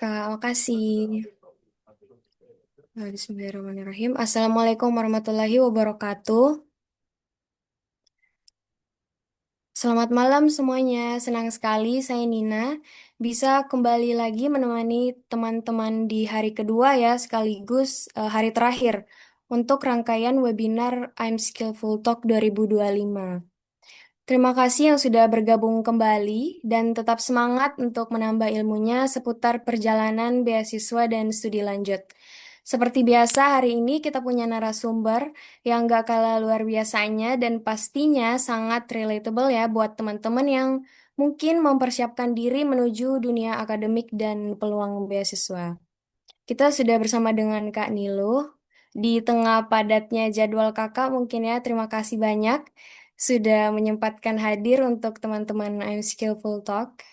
Kak, makasih. Bismillahirrahmanirrahim. Assalamualaikum warahmatullahi wabarakatuh. Selamat malam semuanya. Senang sekali saya Nina bisa kembali lagi menemani teman-teman di hari kedua ya, sekaligus hari terakhir untuk rangkaian webinar I'm Skillful Talk 2025. Terima kasih yang sudah bergabung kembali dan tetap semangat untuk menambah ilmunya seputar perjalanan beasiswa dan studi lanjut. Seperti biasa, hari ini kita punya narasumber yang gak kalah luar biasanya dan pastinya sangat relatable ya buat teman-teman yang mungkin mempersiapkan diri menuju dunia akademik dan peluang beasiswa. Kita sudah bersama dengan Kak Nilu. Di tengah padatnya jadwal Kakak, mungkin ya terima kasih banyak sudah menyempatkan hadir untuk teman-teman I'm Skillful Talk.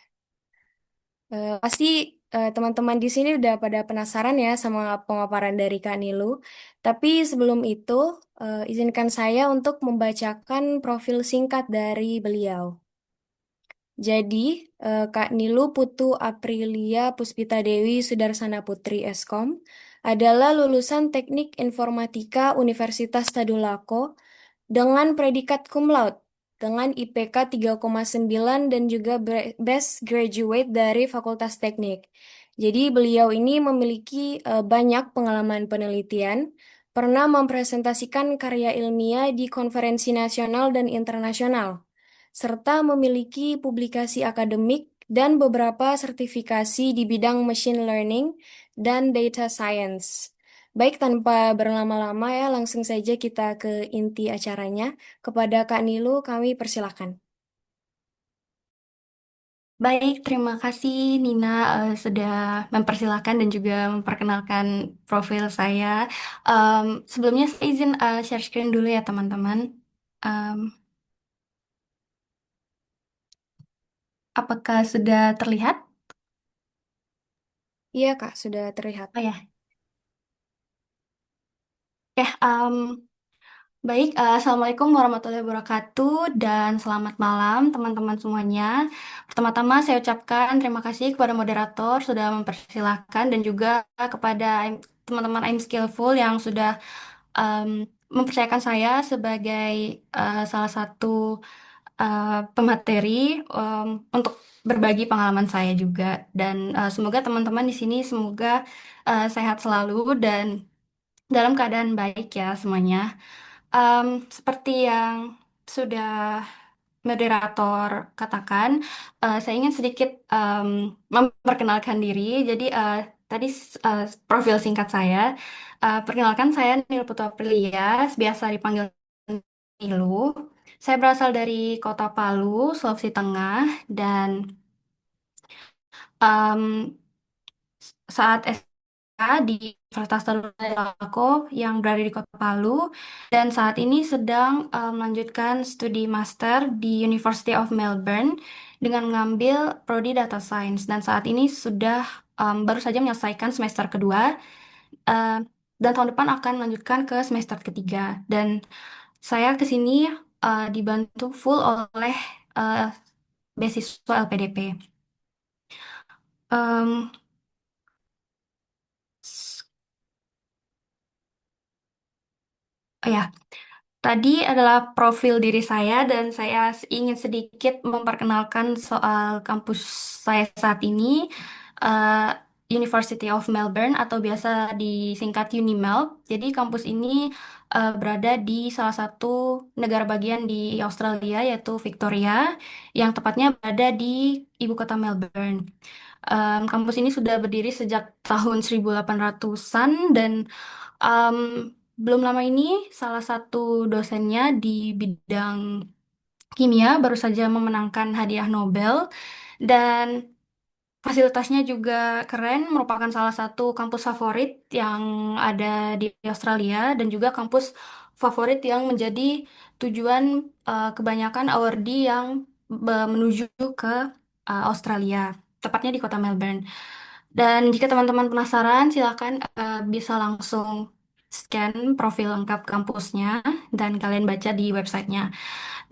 Pasti teman-teman di sini udah pada penasaran ya sama pemaparan dari Kak Nilu. Tapi sebelum itu, izinkan saya untuk membacakan profil singkat dari beliau. Jadi, Kak Nilu Putu Aprilia Puspita Dewi Sudarsana Putri Eskom adalah lulusan Teknik Informatika Universitas Tadulako dengan predikat cum laude, dengan IPK 3,9 dan juga best graduate dari Fakultas Teknik. Jadi beliau ini memiliki banyak pengalaman penelitian, pernah mempresentasikan karya ilmiah di konferensi nasional dan internasional, serta memiliki publikasi akademik dan beberapa sertifikasi di bidang machine learning dan data science. Baik, tanpa berlama-lama ya, langsung saja kita ke inti acaranya. Kepada Kak Nilu, kami persilahkan. Baik, terima kasih Nina sudah mempersilahkan dan juga memperkenalkan profil saya. Sebelumnya saya izin share screen dulu ya teman-teman. Em, apakah sudah terlihat? Iya, Kak, sudah terlihat. Oh ya, oke. Baik, Assalamualaikum warahmatullahi wabarakatuh dan selamat malam teman-teman semuanya. Pertama-tama saya ucapkan terima kasih kepada moderator sudah mempersilahkan dan juga kepada teman-teman I'm Skillful yang sudah em, mempercayakan saya sebagai salah satu pemateri untuk berbagi pengalaman saya juga dan semoga teman-teman di sini semoga sehat selalu dan dalam keadaan baik ya semuanya. Seperti yang sudah moderator katakan, saya ingin sedikit memperkenalkan diri. Jadi tadi profil singkat saya. Perkenalkan saya Nil Putu Aprilia, biasa dipanggil Nilu. Saya berasal dari Kota Palu, Sulawesi Tengah, dan em, saat di Universitas Tadulako yang berada di Kota Palu dan saat ini sedang melanjutkan studi master di University of Melbourne dengan mengambil prodi Data Science dan saat ini sudah baru saja menyelesaikan semester kedua eh, dan tahun depan akan melanjutkan ke semester ketiga dan saya ke sini dibantu full oleh eh, beasiswa LPDP. Em, oh ya, tadi adalah profil diri saya dan saya ingin sedikit memperkenalkan soal kampus saya saat ini, eh, University of Melbourne atau biasa disingkat UniMelb. Jadi kampus ini berada di salah satu negara bagian di Australia yaitu Victoria, yang tepatnya berada di ibu kota Melbourne. Kampus ini sudah berdiri sejak tahun 1800-an dan Em, belum lama ini salah satu dosennya di bidang kimia baru saja memenangkan hadiah Nobel dan fasilitasnya juga keren, merupakan salah satu kampus favorit yang ada di Australia dan juga kampus favorit yang menjadi tujuan kebanyakan awardee yang menuju ke Australia, tepatnya di kota Melbourne. Dan jika teman-teman penasaran, silakan bisa langsung scan profil lengkap kampusnya dan kalian baca di websitenya.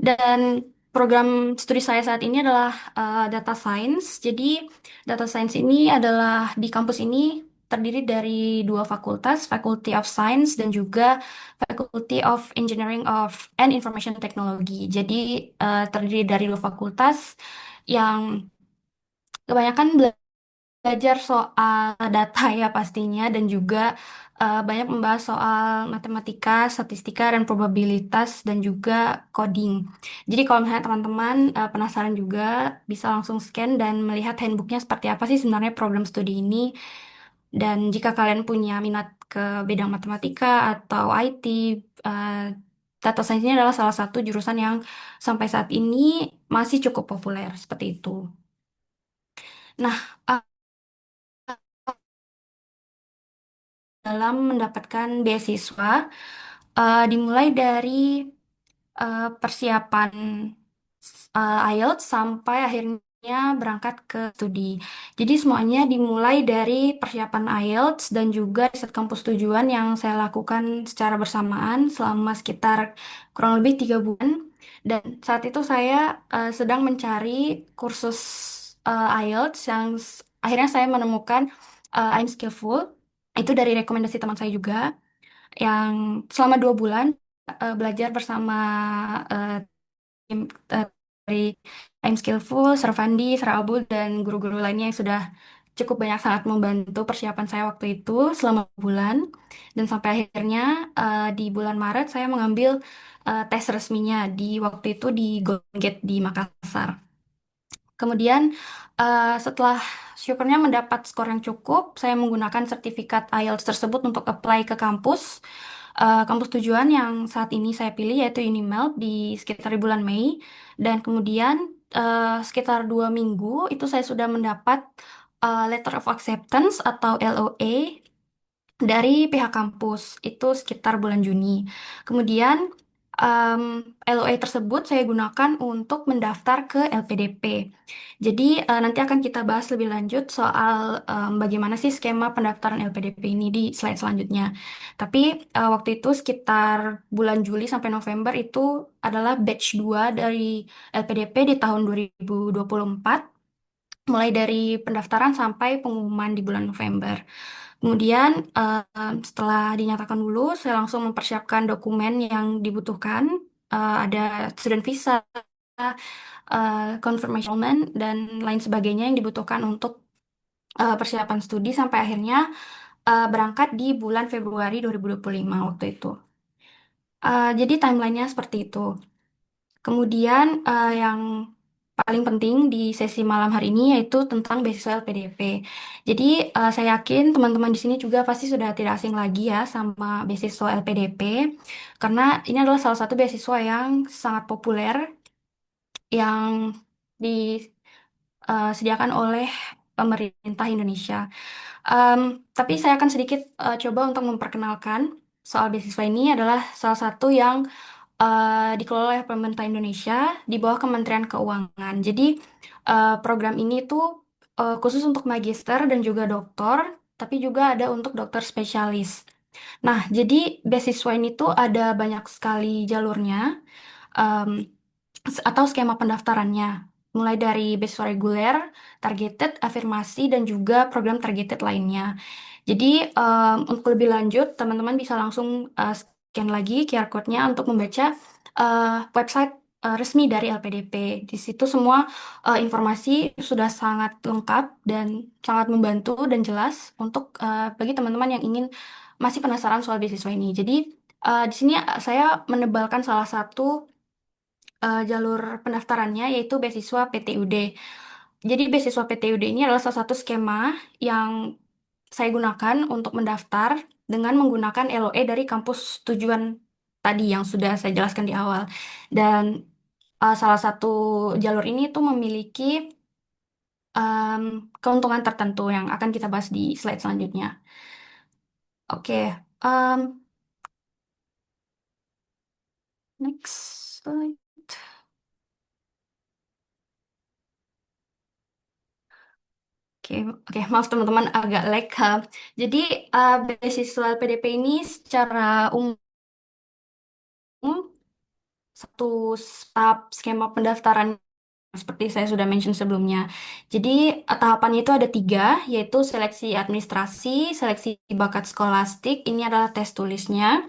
Dan program studi saya saat ini adalah data science. Jadi data science ini adalah di kampus ini terdiri dari dua fakultas, Faculty of Science dan juga Faculty of Engineering of and Information Technology. Jadi terdiri dari dua fakultas yang kebanyakan belajar soal data ya pastinya dan juga banyak membahas soal matematika, statistika, dan probabilitas dan juga coding. Jadi kalau misalnya teman-teman penasaran juga bisa langsung scan dan melihat handbooknya seperti apa sih sebenarnya program studi ini. Dan jika kalian punya minat ke bidang matematika atau IT, eh, data science ini adalah salah satu jurusan yang sampai saat ini masih cukup populer seperti itu. Nah, dalam mendapatkan beasiswa dimulai dari persiapan IELTS sampai akhirnya berangkat ke studi. Jadi semuanya dimulai dari persiapan IELTS dan juga riset kampus tujuan yang saya lakukan secara bersamaan selama sekitar kurang lebih 3 bulan. Dan saat itu saya sedang mencari kursus IELTS yang akhirnya saya menemukan I'm Skillful. Itu dari rekomendasi teman saya juga yang selama 2 bulan belajar bersama eh, tim dari I'm Skillful, Servandi, Serabul, dan guru-guru lainnya yang sudah cukup banyak sangat membantu persiapan saya waktu itu selama bulan. Dan sampai akhirnya di bulan Maret saya mengambil tes resminya di waktu itu di Golden Gate di Makassar. Kemudian setelah syukurnya mendapat skor yang cukup, saya menggunakan sertifikat IELTS tersebut untuk apply ke kampus. Kampus tujuan yang saat ini saya pilih yaitu Unimel di sekitar di bulan Mei. Dan kemudian sekitar 2 minggu itu saya sudah mendapat Letter of Acceptance atau LOA dari pihak kampus itu sekitar bulan Juni. Kemudian em, LOA tersebut saya gunakan untuk mendaftar ke LPDP. Jadi nanti akan kita bahas lebih lanjut soal bagaimana sih skema pendaftaran LPDP ini di slide selanjutnya. Tapi waktu itu sekitar bulan Juli sampai November itu adalah batch 2 dari LPDP di tahun 2024, mulai dari pendaftaran sampai pengumuman di bulan November. Kemudian setelah dinyatakan lulus, saya langsung mempersiapkan dokumen yang dibutuhkan. Ada student visa, confirmation enrollment, dan lain sebagainya yang dibutuhkan untuk persiapan studi sampai akhirnya berangkat di bulan Februari 2025 waktu itu. Jadi timelinenya seperti itu. Kemudian yang paling penting di sesi malam hari ini yaitu tentang beasiswa LPDP. Jadi saya yakin teman-teman di sini juga pasti sudah tidak asing lagi ya sama beasiswa LPDP karena ini adalah salah satu beasiswa yang sangat populer yang disediakan oleh pemerintah Indonesia. Em, tapi saya akan sedikit coba untuk memperkenalkan soal beasiswa ini adalah salah satu yang dikelola oleh pemerintah Indonesia di bawah Kementerian Keuangan. Jadi program ini tuh khusus untuk magister dan juga doktor, tapi juga ada untuk dokter spesialis. Nah, jadi beasiswa ini tuh ada banyak sekali jalurnya em, atau skema pendaftarannya. Mulai dari beasiswa reguler, targeted, afirmasi, dan juga program targeted lainnya. Jadi untuk lebih lanjut, teman-teman bisa langsung scan lagi QR code-nya untuk membaca website resmi dari LPDP. Di situ semua informasi sudah sangat lengkap dan sangat membantu dan jelas untuk bagi teman-teman yang ingin masih penasaran soal beasiswa ini. Jadi di sini saya menebalkan salah satu jalur pendaftarannya yaitu beasiswa PTUD. Jadi beasiswa PTUD ini adalah salah satu skema yang saya gunakan untuk mendaftar dengan menggunakan LOE dari kampus tujuan tadi yang sudah saya jelaskan di awal. Dan salah satu jalur ini tuh memiliki em, keuntungan tertentu yang akan kita bahas di slide selanjutnya. Oke, next slide. Oke, oke, maaf teman-teman agak lag. Jadi beasiswa PDP ini secara umum satu tahap skema pendaftaran seperti saya sudah mention sebelumnya. Jadi tahapannya itu ada tiga, yaitu seleksi administrasi, seleksi bakat skolastik, ini adalah tes tulisnya,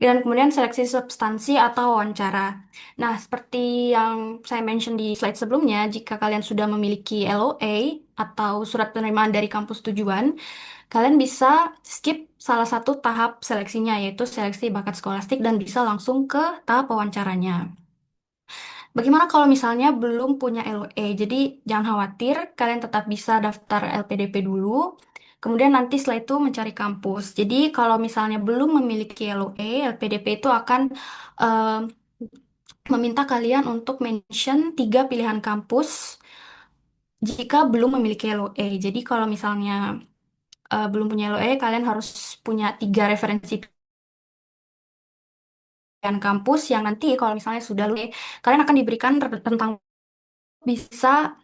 dan kemudian seleksi substansi atau wawancara. Nah, seperti yang saya mention di slide sebelumnya, jika kalian sudah memiliki LOA atau surat penerimaan dari kampus tujuan, kalian bisa skip salah satu tahap seleksinya, yaitu seleksi bakat skolastik, dan bisa langsung ke tahap wawancaranya. Bagaimana kalau misalnya belum punya LOE? Jadi jangan khawatir, kalian tetap bisa daftar LPDP dulu. Kemudian nanti setelah itu mencari kampus. Jadi kalau misalnya belum memiliki LOE, LPDP itu akan eh, meminta kalian untuk mention tiga pilihan kampus jika belum memiliki LOE. Jadi kalau misalnya belum punya LOE, kalian harus punya tiga referensi pilihan kampus yang nanti kalau misalnya sudah LOE, kalian akan diberikan tentang bisa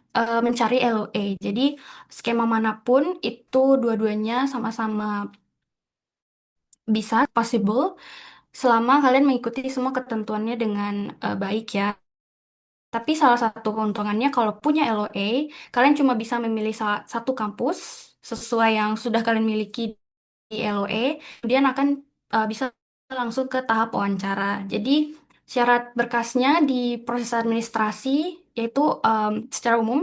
mencari LOA. Jadi skema manapun itu dua-duanya sama-sama bisa possible selama kalian mengikuti semua ketentuannya dengan baik ya. Tapi salah satu keuntungannya kalau punya LOA, kalian cuma bisa memilih salah satu kampus sesuai yang sudah kalian miliki di LOA, kemudian akan bisa langsung ke tahap wawancara. Jadi syarat berkasnya di proses administrasi yaitu secara umum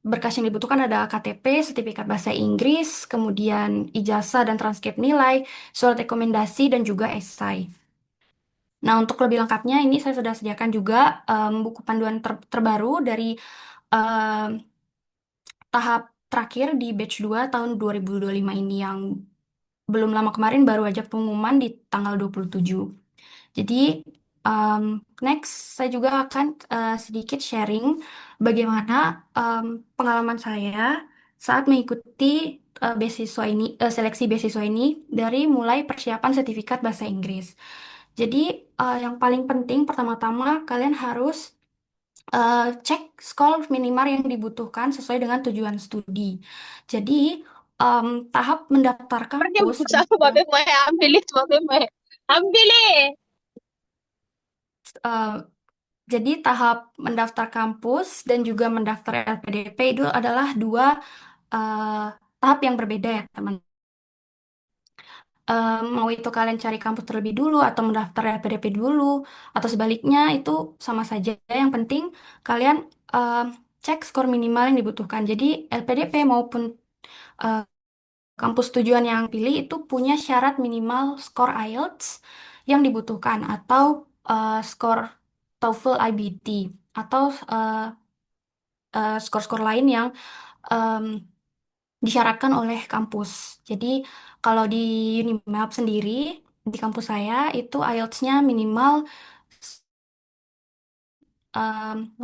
berkas yang dibutuhkan ada KTP, sertifikat bahasa Inggris, kemudian ijazah dan transkrip nilai, surat rekomendasi, dan juga esai. Nah, untuk lebih lengkapnya ini saya sudah sediakan juga buku panduan terbaru dari em, tahap terakhir di batch 2 tahun 2025 ini yang belum lama kemarin baru aja pengumuman di tanggal 27. Jadi, um, next saya juga akan sedikit sharing bagaimana pengalaman saya saat mengikuti beasiswa ini, seleksi beasiswa ini dari mulai persiapan sertifikat bahasa Inggris. Jadi, yang paling penting pertama-tama kalian harus cek skor minimal yang dibutuhkan sesuai dengan tujuan studi. Jadi, tahap mendaftar Pergi kampus. bersama babe mai ambil itu babe mai. Ambil eh, Jadi tahap mendaftar kampus dan juga mendaftar LPDP itu adalah dua eh, tahap yang berbeda ya teman. Mau itu kalian cari kampus terlebih dulu atau mendaftar LPDP dulu atau sebaliknya itu sama saja. Yang penting kalian eh, cek skor minimal yang dibutuhkan. Jadi LPDP maupun eh, kampus tujuan yang pilih itu punya syarat minimal skor IELTS yang dibutuhkan atau skor TOEFL IBT atau skor-skor lain yang em, disyaratkan oleh kampus. Jadi kalau di Unimap sendiri, di kampus saya itu IELTS-nya minimal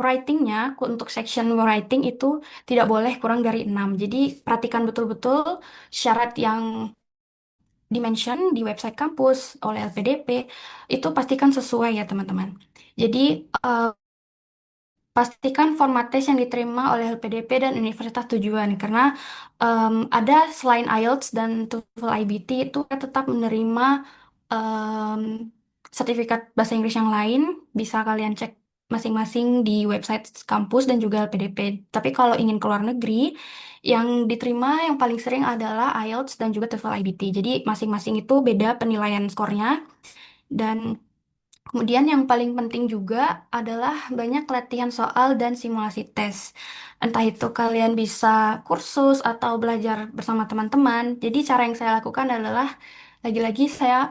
writing-nya untuk section writing itu tidak boleh kurang dari 6. Jadi perhatikan betul-betul syarat yang dimention di website kampus oleh LPDP itu pastikan sesuai ya teman-teman. Jadi pastikan format tes yang diterima oleh LPDP dan universitas tujuan karena ada selain IELTS dan TOEFL IBT itu tetap menerima em, sertifikat bahasa Inggris yang lain bisa kalian cek masing-masing di website kampus dan juga LPDP. Tapi kalau ingin ke luar negeri yang diterima yang paling sering adalah IELTS dan juga TOEFL IBT. Jadi masing-masing itu beda penilaian skornya dan kemudian yang paling penting juga adalah banyak latihan soal dan simulasi tes. Entah itu kalian bisa kursus atau belajar bersama teman-teman. Jadi cara yang saya lakukan adalah lagi-lagi saya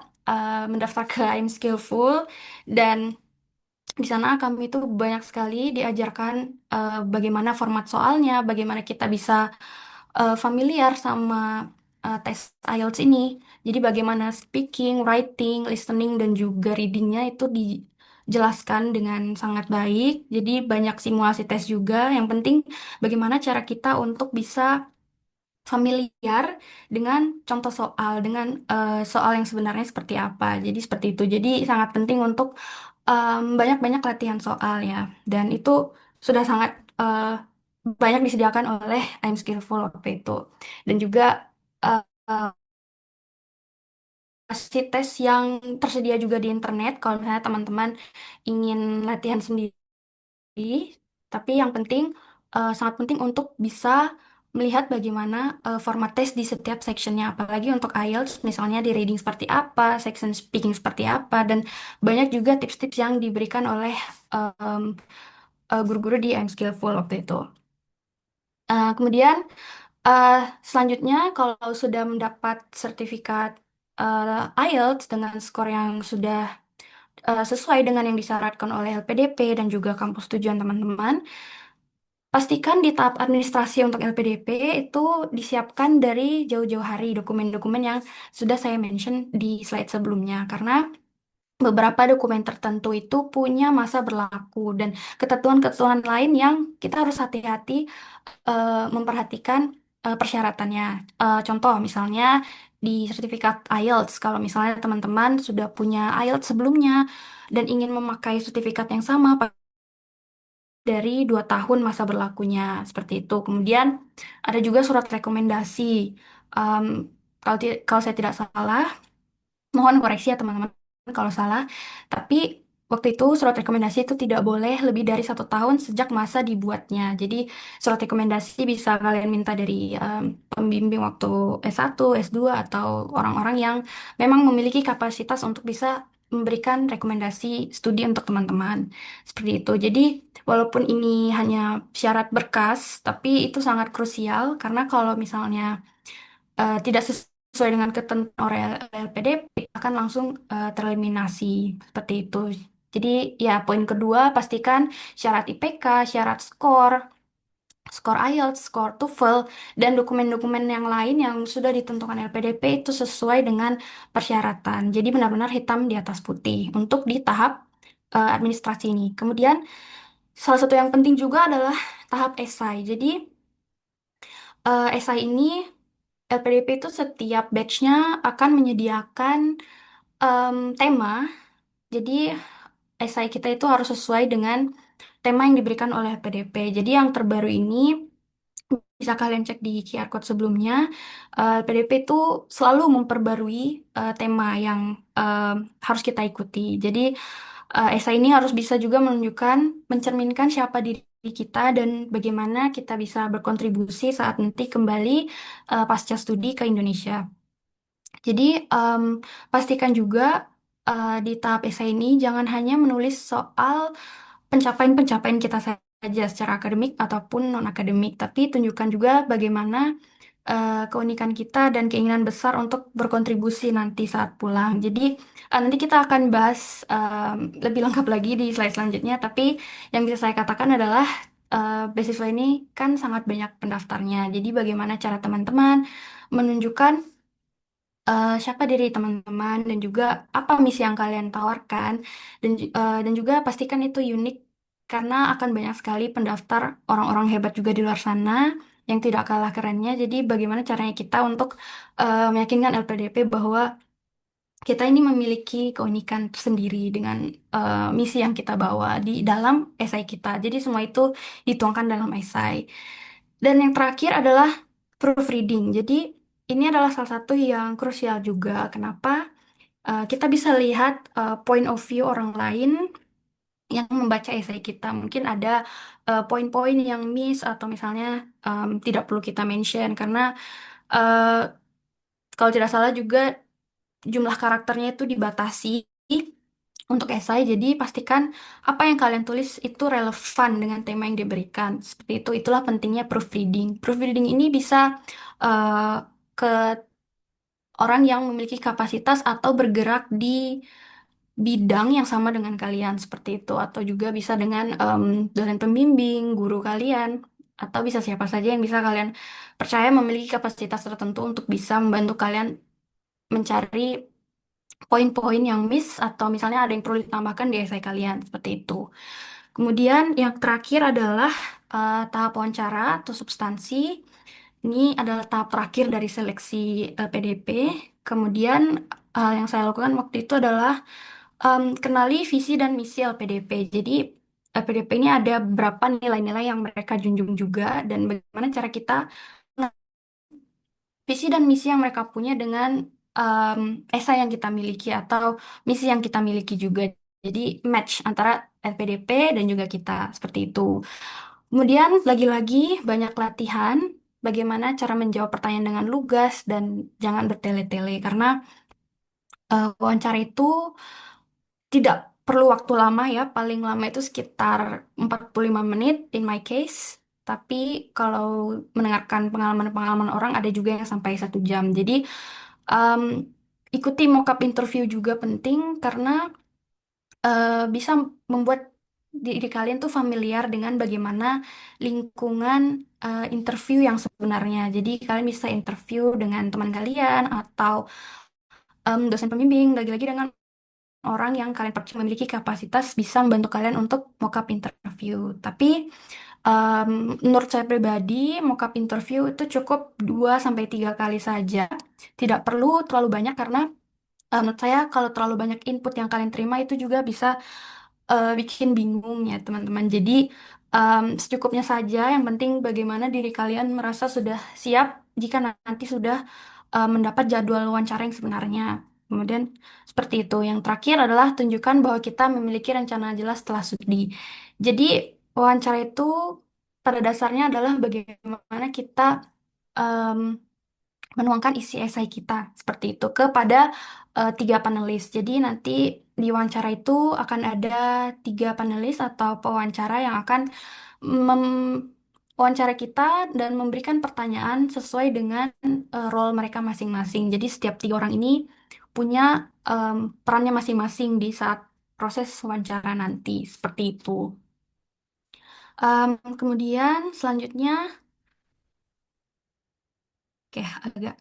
mendaftar ke I'm Skillful dan di sana kami itu banyak sekali diajarkan bagaimana format soalnya, bagaimana kita bisa familiar sama tes IELTS ini. Jadi bagaimana speaking, writing, listening, dan juga readingnya itu dijelaskan dengan sangat baik. Jadi banyak simulasi tes juga. Yang penting bagaimana cara kita untuk bisa familiar dengan contoh soal, dengan soal yang sebenarnya seperti apa. Jadi seperti itu. Jadi sangat penting untuk banyak-banyak latihan soal ya. Dan itu sudah sangat banyak disediakan oleh I'm Skillful waktu itu. Dan juga tes yang tersedia juga di internet kalau misalnya teman-teman ingin latihan sendiri. Tapi yang penting, sangat penting untuk bisa melihat bagaimana format tes di setiap sectionnya. Apalagi untuk IELTS, misalnya di reading seperti apa, section speaking seperti apa, dan banyak juga tips-tips yang diberikan oleh em, guru-guru di I'm Skillful waktu itu. Kemudian eh, selanjutnya, kalau sudah mendapat sertifikat IELTS dengan skor yang sudah sesuai dengan yang disyaratkan oleh LPDP dan juga kampus tujuan teman-teman, pastikan di tahap administrasi untuk LPDP itu disiapkan dari jauh-jauh hari dokumen-dokumen yang sudah saya mention di slide sebelumnya. Karena beberapa dokumen tertentu itu punya masa berlaku dan ketentuan-ketentuan lain yang kita harus hati-hati memperhatikan persyaratannya. Contoh misalnya di sertifikat IELTS, kalau misalnya teman-teman sudah punya IELTS sebelumnya dan ingin memakai sertifikat yang sama dari 2 tahun masa berlakunya, seperti itu. Kemudian ada juga surat rekomendasi. Em, kalau saya tidak salah, mohon koreksi ya teman-teman kalau salah. Tapi waktu itu surat rekomendasi itu tidak boleh lebih dari 1 tahun sejak masa dibuatnya. Jadi surat rekomendasi bisa kalian minta dari pembimbing waktu S1, S2, atau orang-orang yang memang memiliki kapasitas untuk bisa memberikan rekomendasi studi untuk teman-teman. Seperti itu. Jadi walaupun ini hanya syarat berkas, tapi itu sangat krusial karena kalau misalnya tidak sesuai dengan ketentuan oleh LPDP akan langsung tereliminasi seperti itu. Jadi ya poin kedua pastikan syarat IPK, syarat skor, skor IELTS, skor TOEFL, dan dokumen-dokumen yang lain yang sudah ditentukan LPDP itu sesuai dengan persyaratan. Jadi benar-benar hitam di atas putih untuk di tahap administrasi ini. Kemudian salah satu yang penting juga adalah tahap esai. Jadi esai ini LPDP itu setiap batchnya akan menyediakan tema. Jadi esai kita itu harus sesuai dengan tema yang diberikan oleh LPDP. Jadi yang terbaru ini bisa kalian cek di QR code sebelumnya. LPDP itu selalu memperbarui tema yang harus kita ikuti. Jadi esai ini harus bisa juga menunjukkan, mencerminkan siapa diri kita dan bagaimana kita bisa berkontribusi saat nanti kembali pasca studi ke Indonesia. Jadi pastikan juga di tahap esai ini jangan hanya menulis soal pencapaian-pencapaian kita saja secara akademik ataupun non-akademik, tapi tunjukkan juga bagaimana keunikan kita dan keinginan besar untuk berkontribusi nanti saat pulang. Jadi nanti kita akan bahas lebih lengkap lagi di slide selanjutnya, tapi yang bisa saya katakan adalah beasiswa ini kan sangat banyak pendaftarnya. Jadi bagaimana cara teman-teman menunjukkan siapa diri teman-teman dan juga apa misi yang kalian tawarkan dan juga pastikan itu unik karena akan banyak sekali pendaftar orang-orang hebat juga di luar sana yang tidak kalah kerennya. Jadi bagaimana caranya kita untuk meyakinkan LPDP bahwa kita ini memiliki keunikan tersendiri dengan misi yang kita bawa di dalam esai kita. Jadi semua itu dituangkan dalam esai. Dan yang terakhir adalah proofreading. Jadi ini adalah salah satu yang krusial juga. Kenapa? Kita bisa lihat point of view orang lain yang membaca esai kita. Mungkin ada poin-poin yang miss atau misalnya tidak perlu kita mention karena eh, kalau tidak salah juga jumlah karakternya itu dibatasi untuk esai. Jadi pastikan apa yang kalian tulis itu relevan dengan tema yang diberikan. Seperti itu, itulah pentingnya proofreading. Proofreading ini bisa eh, ke orang yang memiliki kapasitas atau bergerak di bidang yang sama dengan kalian seperti itu, atau juga bisa dengan dosen pembimbing, guru kalian, atau bisa siapa saja yang bisa kalian percaya memiliki kapasitas tertentu untuk bisa membantu kalian mencari poin-poin yang miss atau misalnya ada yang perlu ditambahkan di esai kalian seperti itu. Kemudian yang terakhir adalah tahap wawancara atau substansi. Ini adalah tahap terakhir dari seleksi LPDP. Kemudian hal yang saya lakukan waktu itu adalah kenali visi dan misi LPDP. Jadi LPDP ini ada berapa nilai-nilai yang mereka junjung juga dan bagaimana cara kita visi dan misi yang mereka punya dengan em, esai yang kita miliki atau misi yang kita miliki juga. Jadi match antara LPDP dan juga kita seperti itu. Kemudian lagi-lagi banyak latihan bagaimana cara menjawab pertanyaan dengan lugas dan jangan bertele-tele karena wawancara itu tidak perlu waktu lama ya, paling lama itu sekitar 45 menit in my case. Tapi kalau mendengarkan pengalaman-pengalaman orang ada juga yang sampai 1 jam. Jadi um, ikuti mock-up interview juga penting karena bisa membuat diri kalian tuh familiar dengan bagaimana lingkungan interview yang sebenarnya. Jadi kalian bisa interview dengan teman kalian atau dosen pembimbing, lagi-lagi dengan orang yang kalian percaya memiliki kapasitas bisa membantu kalian untuk mock-up interview. Tapi em, menurut saya pribadi, mock-up interview itu cukup 2 sampai 3 kali saja. Tidak perlu terlalu banyak karena menurut saya kalau terlalu banyak input yang kalian terima itu juga bisa bikin bingung ya teman-teman. Jadi secukupnya saja. Yang penting bagaimana diri kalian merasa sudah siap jika nanti sudah mendapat jadwal wawancara yang sebenarnya. Kemudian seperti itu. Yang terakhir adalah tunjukkan bahwa kita memiliki rencana jelas setelah studi. Jadi wawancara itu pada dasarnya adalah bagaimana kita em, menuangkan isi esai kita seperti itu kepada 3 panelis. Jadi nanti di wawancara itu akan ada 3 panelis atau pewawancara yang akan wawancara kita dan memberikan pertanyaan sesuai dengan role mereka masing-masing. Jadi setiap 3 orang ini punya perannya masing-masing di saat proses wawancara nanti seperti itu. Kemudian selanjutnya, oke agak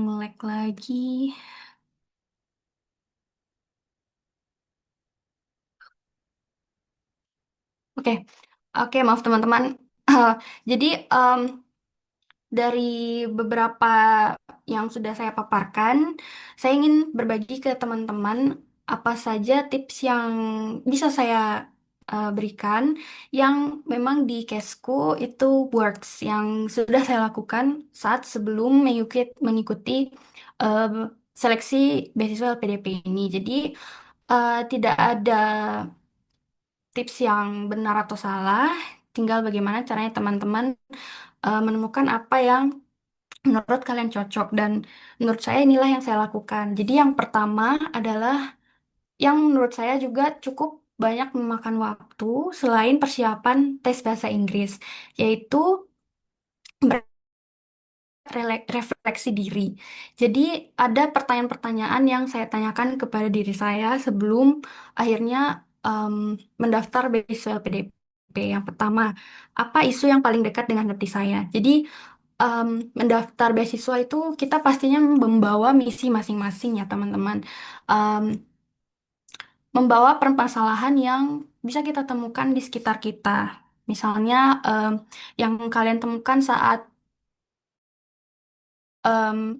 nge-lag lagi. Oke, oke, maaf teman-teman. Jadi dari beberapa yang sudah saya paparkan, saya ingin berbagi ke teman-teman apa saja tips yang bisa saya berikan yang memang di Kesku itu works, yang sudah saya lakukan saat sebelum mengikuti eh, seleksi beasiswa LPDP ini. Jadi tidak ada tips yang benar atau salah, tinggal bagaimana caranya teman-teman menemukan apa yang menurut kalian cocok dan menurut saya inilah yang saya lakukan. Jadi yang pertama adalah yang menurut saya juga cukup banyak memakan waktu selain persiapan tes bahasa Inggris, yaitu refleksi diri. Jadi ada pertanyaan-pertanyaan yang saya tanyakan kepada diri saya sebelum akhirnya mendaftar beasiswa LPDP. Yang pertama, apa isu yang paling dekat dengan hati saya? Jadi em, mendaftar beasiswa itu kita pastinya membawa misi masing-masing ya teman-teman. Em, Membawa permasalahan yang bisa kita temukan di sekitar kita. Misalnya yang kalian temukan saat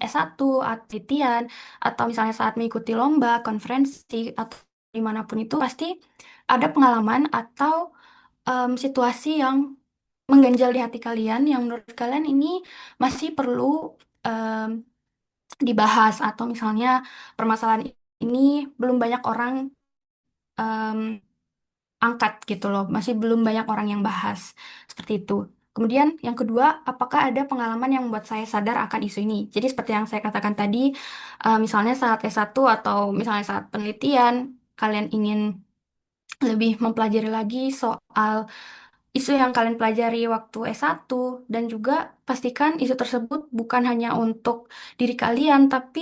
S1, penelitian, atau misalnya saat mengikuti lomba, konferensi, atau dimanapun itu pasti ada pengalaman atau situasi yang mengganjal di hati kalian yang menurut kalian ini masih perlu em, dibahas atau misalnya permasalahan ini belum banyak orang angkat gitu loh. Masih belum banyak orang yang bahas. Seperti itu. Kemudian yang kedua, apakah ada pengalaman yang membuat saya sadar akan isu ini? Jadi seperti yang saya katakan tadi, misalnya saat S1 atau misalnya saat penelitian, kalian ingin lebih mempelajari lagi soal isu yang kalian pelajari waktu S1 dan juga pastikan isu tersebut bukan hanya untuk diri kalian, tapi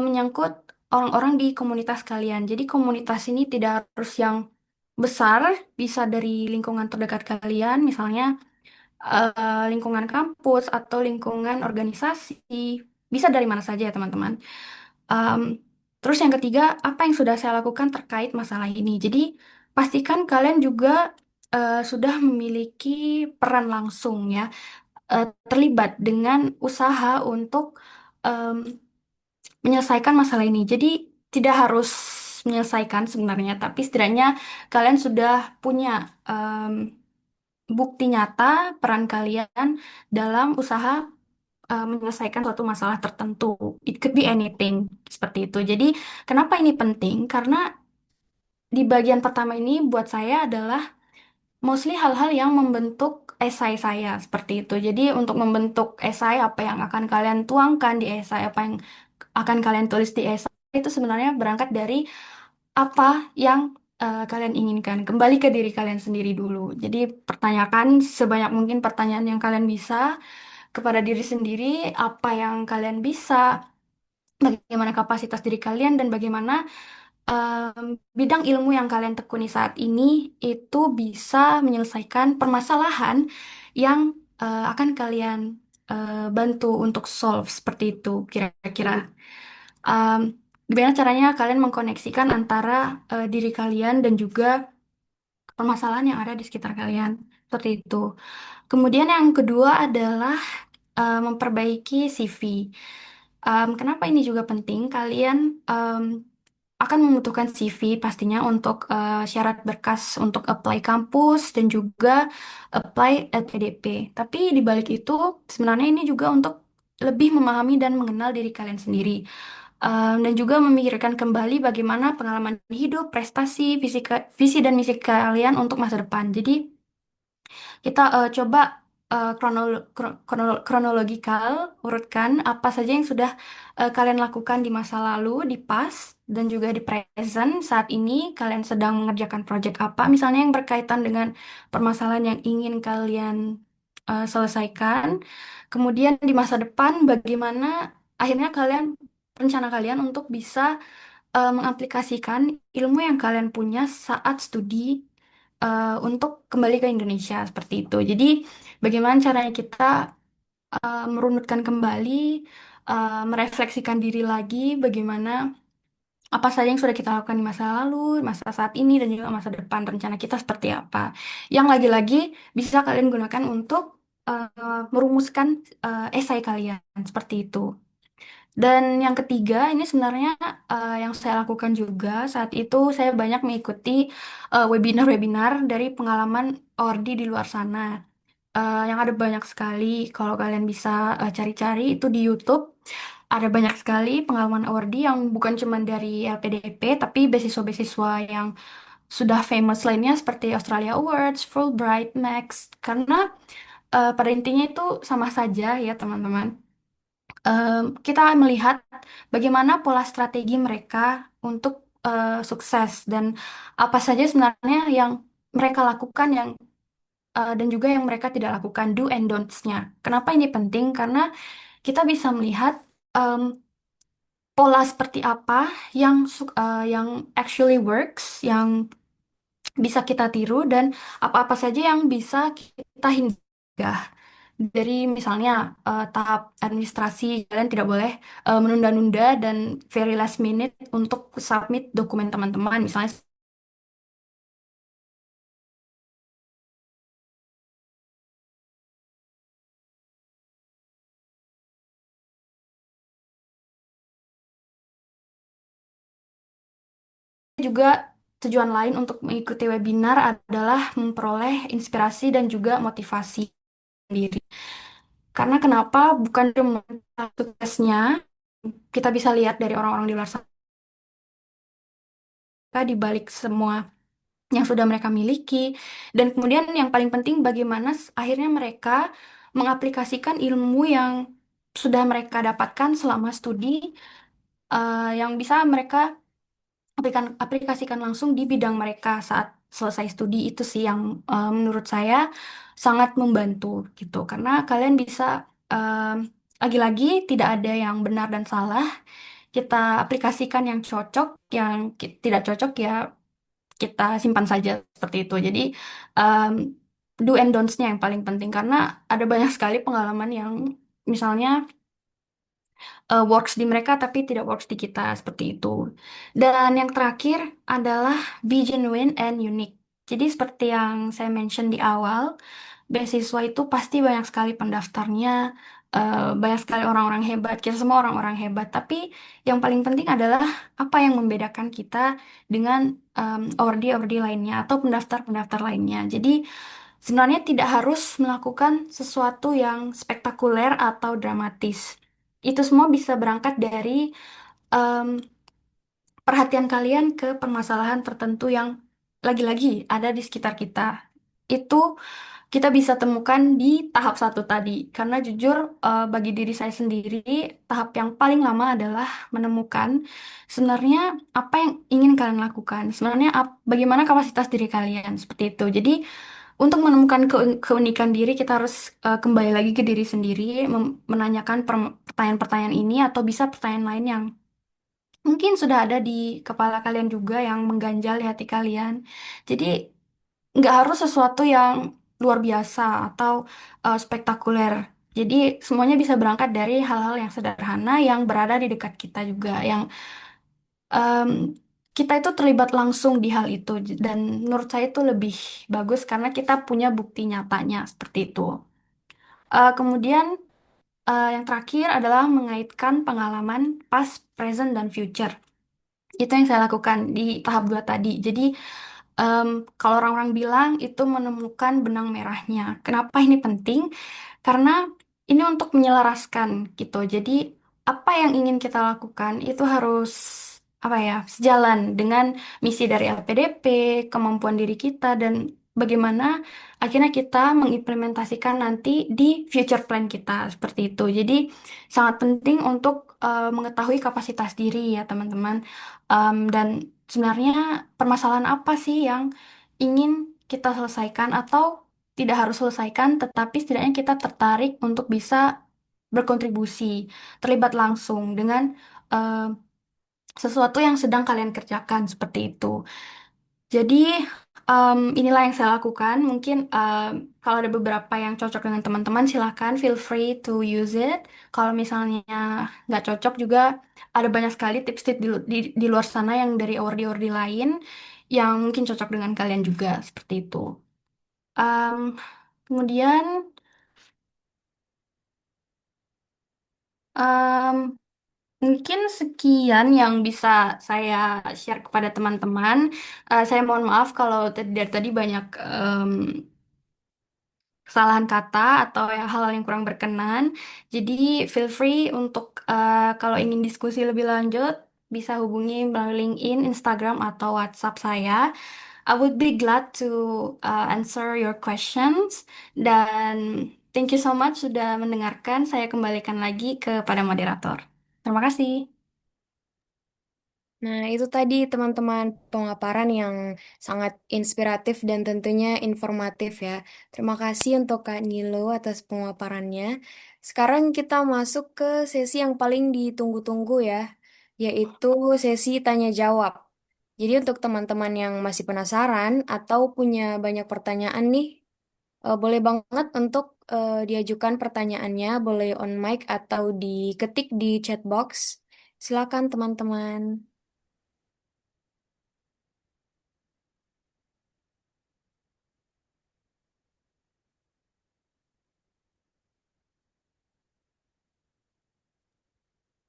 menyangkut orang-orang di komunitas kalian. Jadi komunitas ini tidak harus yang besar, bisa dari lingkungan terdekat kalian, misalnya lingkungan kampus atau lingkungan organisasi, bisa dari mana saja ya teman-teman. Em, Terus yang ketiga, apa yang sudah saya lakukan terkait masalah ini? Jadi pastikan kalian juga sudah memiliki peran langsung ya, terlibat dengan usaha untuk em, menyelesaikan masalah ini. Jadi tidak harus menyelesaikan sebenarnya, tapi setidaknya kalian sudah punya bukti nyata peran kalian dalam usaha menyelesaikan suatu masalah tertentu. It could be anything seperti itu. Jadi kenapa ini penting? Karena di bagian pertama ini buat saya adalah mostly hal-hal yang membentuk esai saya seperti itu. Jadi untuk membentuk esai apa yang akan kalian tuangkan di esai, apa yang akan kalian tulis di esai itu sebenarnya berangkat dari apa yang kalian inginkan. Kembali ke diri kalian sendiri dulu. Jadi pertanyakan sebanyak mungkin pertanyaan yang kalian bisa kepada diri sendiri, apa yang kalian bisa, bagaimana kapasitas diri kalian dan bagaimana bidang ilmu yang kalian tekuni saat ini itu bisa menyelesaikan permasalahan yang akan kalian bantu untuk solve seperti itu kira-kira. Um, Gimana caranya kalian mengkoneksikan antara diri kalian dan juga permasalahan yang ada di sekitar kalian seperti itu. Kemudian yang kedua adalah memperbaiki CV. Kenapa ini juga penting? Kalian akan membutuhkan CV pastinya untuk syarat berkas untuk apply kampus dan juga apply LPDP. Tapi di balik itu sebenarnya ini juga untuk lebih memahami dan mengenal diri kalian sendiri. Dan juga memikirkan kembali bagaimana pengalaman hidup, prestasi, visi dan misi kalian untuk masa depan. Jadi kita coba kronologikal, urutkan apa saja yang sudah kalian lakukan di masa lalu, di past, dan juga di present. Saat ini kalian sedang mengerjakan proyek apa, misalnya yang berkaitan dengan permasalahan yang ingin kalian selesaikan. Kemudian di masa depan, bagaimana akhirnya rencana kalian untuk bisa mengaplikasikan ilmu yang kalian punya saat studi untuk kembali ke Indonesia seperti itu. Jadi, bagaimana caranya kita merunutkan kembali, merefleksikan diri lagi, bagaimana apa saja yang sudah kita lakukan di masa lalu, masa saat ini, dan juga masa depan, rencana kita seperti apa. Yang lagi-lagi bisa kalian gunakan untuk merumuskan esai kalian seperti itu. Dan yang ketiga, ini sebenarnya yang saya lakukan juga saat itu saya banyak mengikuti webinar-webinar dari pengalaman ordi di luar sana. Yang ada banyak sekali, kalau kalian bisa cari-cari itu di YouTube, ada banyak sekali pengalaman ordi yang bukan cuma dari LPDP, tapi beasiswa-beasiswa yang sudah famous lainnya seperti Australia Awards, Fulbright, Max, karena pada intinya itu sama saja ya teman-teman. Kita melihat bagaimana pola strategi mereka untuk sukses dan apa saja sebenarnya yang mereka lakukan dan juga yang mereka tidak lakukan do and don'ts-nya. Kenapa ini penting? Karena kita bisa melihat em, pola seperti apa yang actually works, yang bisa kita tiru dan apa-apa saja yang bisa kita hindari dari misalnya tahap administrasi kalian tidak boleh menunda-nunda dan very last minute untuk submit dokumen teman-teman misalnya juga tujuan lain untuk mengikuti webinar adalah memperoleh inspirasi dan juga motivasi sendiri. Karena kenapa bukan cuma tugasnya kita bisa lihat dari orang-orang di luar sana di balik semua yang sudah mereka miliki. Dan kemudian yang paling penting bagaimana akhirnya mereka mengaplikasikan ilmu yang sudah mereka dapatkan selama studi yang bisa mereka aplikasikan langsung di bidang mereka saat selesai studi itu sih yang menurut saya sangat membantu gitu. Karena kalian bisa lagi-lagi tidak ada yang benar dan salah. Kita aplikasikan yang cocok, yang tidak cocok ya kita simpan saja seperti itu. Jadi um, do and don'ts-nya yang paling penting karena ada banyak sekali pengalaman yang misalnya works di mereka tapi tidak works di kita seperti itu. Dan yang terakhir adalah be genuine and unique. Jadi seperti yang saya mention di awal, beasiswa itu pasti banyak sekali pendaftarnya, banyak sekali orang-orang hebat, kita semua orang-orang hebat. Tapi yang paling penting adalah apa yang membedakan kita dengan ordi-ordi lainnya atau pendaftar-pendaftar lainnya. Jadi sebenarnya tidak harus melakukan sesuatu yang spektakuler atau dramatis. Itu semua bisa berangkat dari em, perhatian kalian ke permasalahan tertentu yang lagi-lagi ada di sekitar kita. Itu kita bisa temukan di tahap satu tadi. Karena jujur, bagi diri saya sendiri, tahap yang paling lama adalah menemukan sebenarnya apa yang ingin kalian lakukan. Sebenarnya bagaimana kapasitas diri kalian, seperti itu. Jadi, untuk menemukan keunikan diri, kita harus kembali lagi ke diri sendiri, menanyakan pertanyaan-pertanyaan ini, atau bisa pertanyaan lain yang mungkin sudah ada di kepala kalian juga yang mengganjal di hati kalian. Jadi, nggak harus sesuatu yang luar biasa atau spektakuler. Jadi semuanya bisa berangkat dari hal-hal yang sederhana yang berada di dekat kita juga, yang em, kita itu terlibat langsung di hal itu. Dan menurut saya itu lebih bagus karena kita punya bukti nyatanya seperti itu. Kemudian yang terakhir adalah mengaitkan pengalaman past, present, dan future. Itu yang saya lakukan di tahap 2 tadi. Jadi Em, kalau orang-orang bilang itu menemukan benang merahnya. Kenapa ini penting? Karena ini untuk menyelaraskan gitu. Jadi apa yang ingin kita lakukan itu harus apa ya, sejalan dengan misi dari LPDP, kemampuan diri kita dan bagaimana akhirnya kita mengimplementasikan nanti di future plan kita seperti itu. Jadi sangat penting untuk mengetahui kapasitas diri ya teman-teman. Dan sebenarnya permasalahan apa sih yang ingin kita selesaikan atau tidak harus selesaikan, tetapi setidaknya kita tertarik untuk bisa berkontribusi, terlibat langsung dengan eh, sesuatu yang sedang kalian kerjakan seperti itu. Jadi inilah yang saya lakukan. Mungkin kalau ada beberapa yang cocok dengan teman-teman, silahkan feel free to use it. Kalau misalnya nggak cocok juga, ada banyak sekali tips-tips di luar sana yang dari ordi-ordi lain yang mungkin cocok dengan kalian juga seperti itu. Em, kemudian em, mungkin sekian yang bisa saya share kepada teman-teman. Saya mohon maaf kalau dari tadi banyak kesalahan kata atau hal-hal yang kurang berkenan. Jadi feel free untuk kalau ingin diskusi lebih lanjut bisa hubungi melalui LinkedIn, Instagram atau WhatsApp saya. I would be glad to answer your questions dan thank you so much sudah mendengarkan. Saya kembalikan lagi kepada moderator. Terima kasih. Nah, itu tadi teman-teman pemaparan yang sangat inspiratif dan tentunya informatif ya. Terima kasih untuk Kak Nilo atas pemaparannya. Sekarang kita masuk ke sesi yang paling ditunggu-tunggu ya, yaitu sesi tanya jawab. Jadi untuk teman-teman yang masih penasaran atau punya banyak pertanyaan nih, boleh banget untuk diajukan pertanyaannya, boleh on mic atau diketik di chat box. Silakan teman-teman.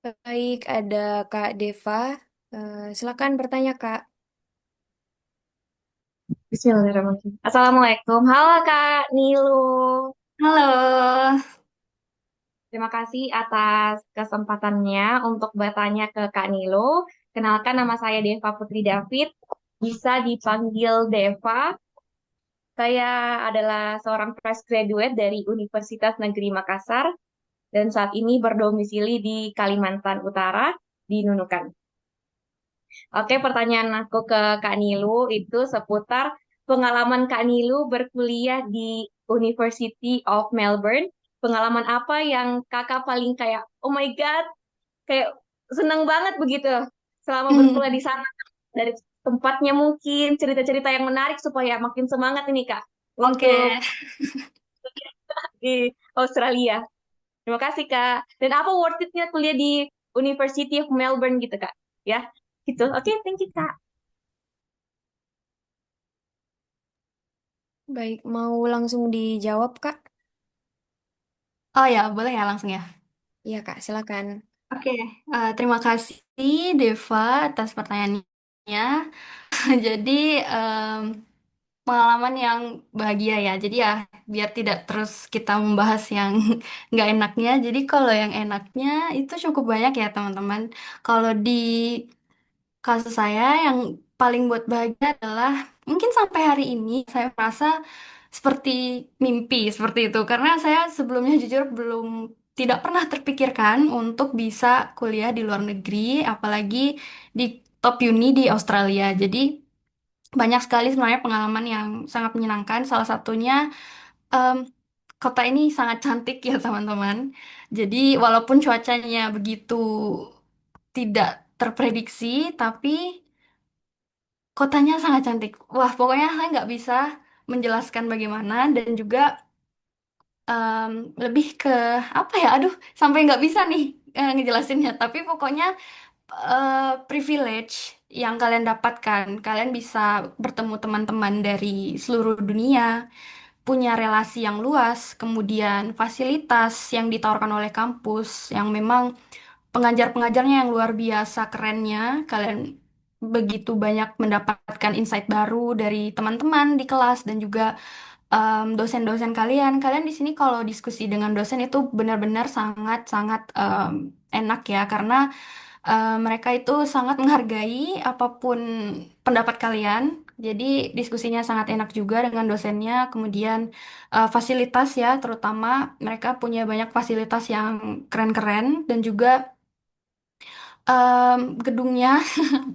Baik, ada Kak Deva. Silakan bertanya, Kak. Bismillahirrahmanirrahim. Assalamualaikum. Halo Kak Nilu. Halo. Terima kasih atas kesempatannya untuk bertanya ke Kak Nilu. Kenalkan nama saya Deva Putri David. Bisa dipanggil Deva. Saya adalah seorang fresh graduate dari Universitas Negeri Makassar dan saat ini berdomisili di Kalimantan Utara di Nunukan. Oke, pertanyaan aku ke Kak Nilu itu seputar pengalaman Kak Nilu berkuliah di University of Melbourne. Pengalaman apa yang kakak paling kayak, oh my God, kayak seneng banget begitu selama Hmm, berkuliah di sana. Dari tempatnya mungkin, cerita-cerita yang menarik supaya makin semangat ini Kak oke. untuk di Australia. Terima kasih Kak. Dan apa worth it-nya kuliah di University of Melbourne gitu Kak? Ya, gitu. Oke, thank you Kak. Baik, mau langsung dijawab, Kak? Oh ya, boleh ya langsung ya. Iya, Kak, silakan. Oke, terima kasih Deva atas pertanyaannya. Jadi, pengalaman yang bahagia ya. Jadi ya biar tidak terus kita membahas yang nggak enaknya. Jadi kalau yang enaknya itu cukup banyak ya teman-teman. Kalau di kasus saya yang paling buat bahagia adalah mungkin sampai hari ini saya merasa seperti mimpi seperti itu. Karena saya sebelumnya jujur belum tidak pernah terpikirkan untuk bisa kuliah di luar negeri, apalagi di top uni di Australia. Jadi banyak sekali sebenarnya pengalaman yang sangat menyenangkan. Salah satunya em, kota ini sangat cantik ya teman-teman. Jadi walaupun cuacanya begitu tidak terprediksi, tapi kotanya sangat cantik. Wah, pokoknya saya nggak bisa menjelaskan bagaimana dan juga em, lebih ke apa ya? Aduh, sampai nggak bisa nih ngejelasinnya. Tapi pokoknya privilege yang kalian dapatkan, kalian bisa bertemu teman-teman dari seluruh dunia, punya relasi yang luas, kemudian fasilitas yang ditawarkan oleh kampus yang memang pengajar-pengajarnya yang luar biasa kerennya, kalian begitu banyak mendapatkan insight baru dari teman-teman di kelas dan juga dosen-dosen kalian. Kalian di sini kalau diskusi dengan dosen itu benar-benar sangat-sangat enak ya, karena mereka itu sangat menghargai apapun pendapat kalian. Jadi diskusinya sangat enak juga dengan dosennya. Kemudian fasilitas ya, terutama mereka punya banyak fasilitas yang keren-keren dan juga gedungnya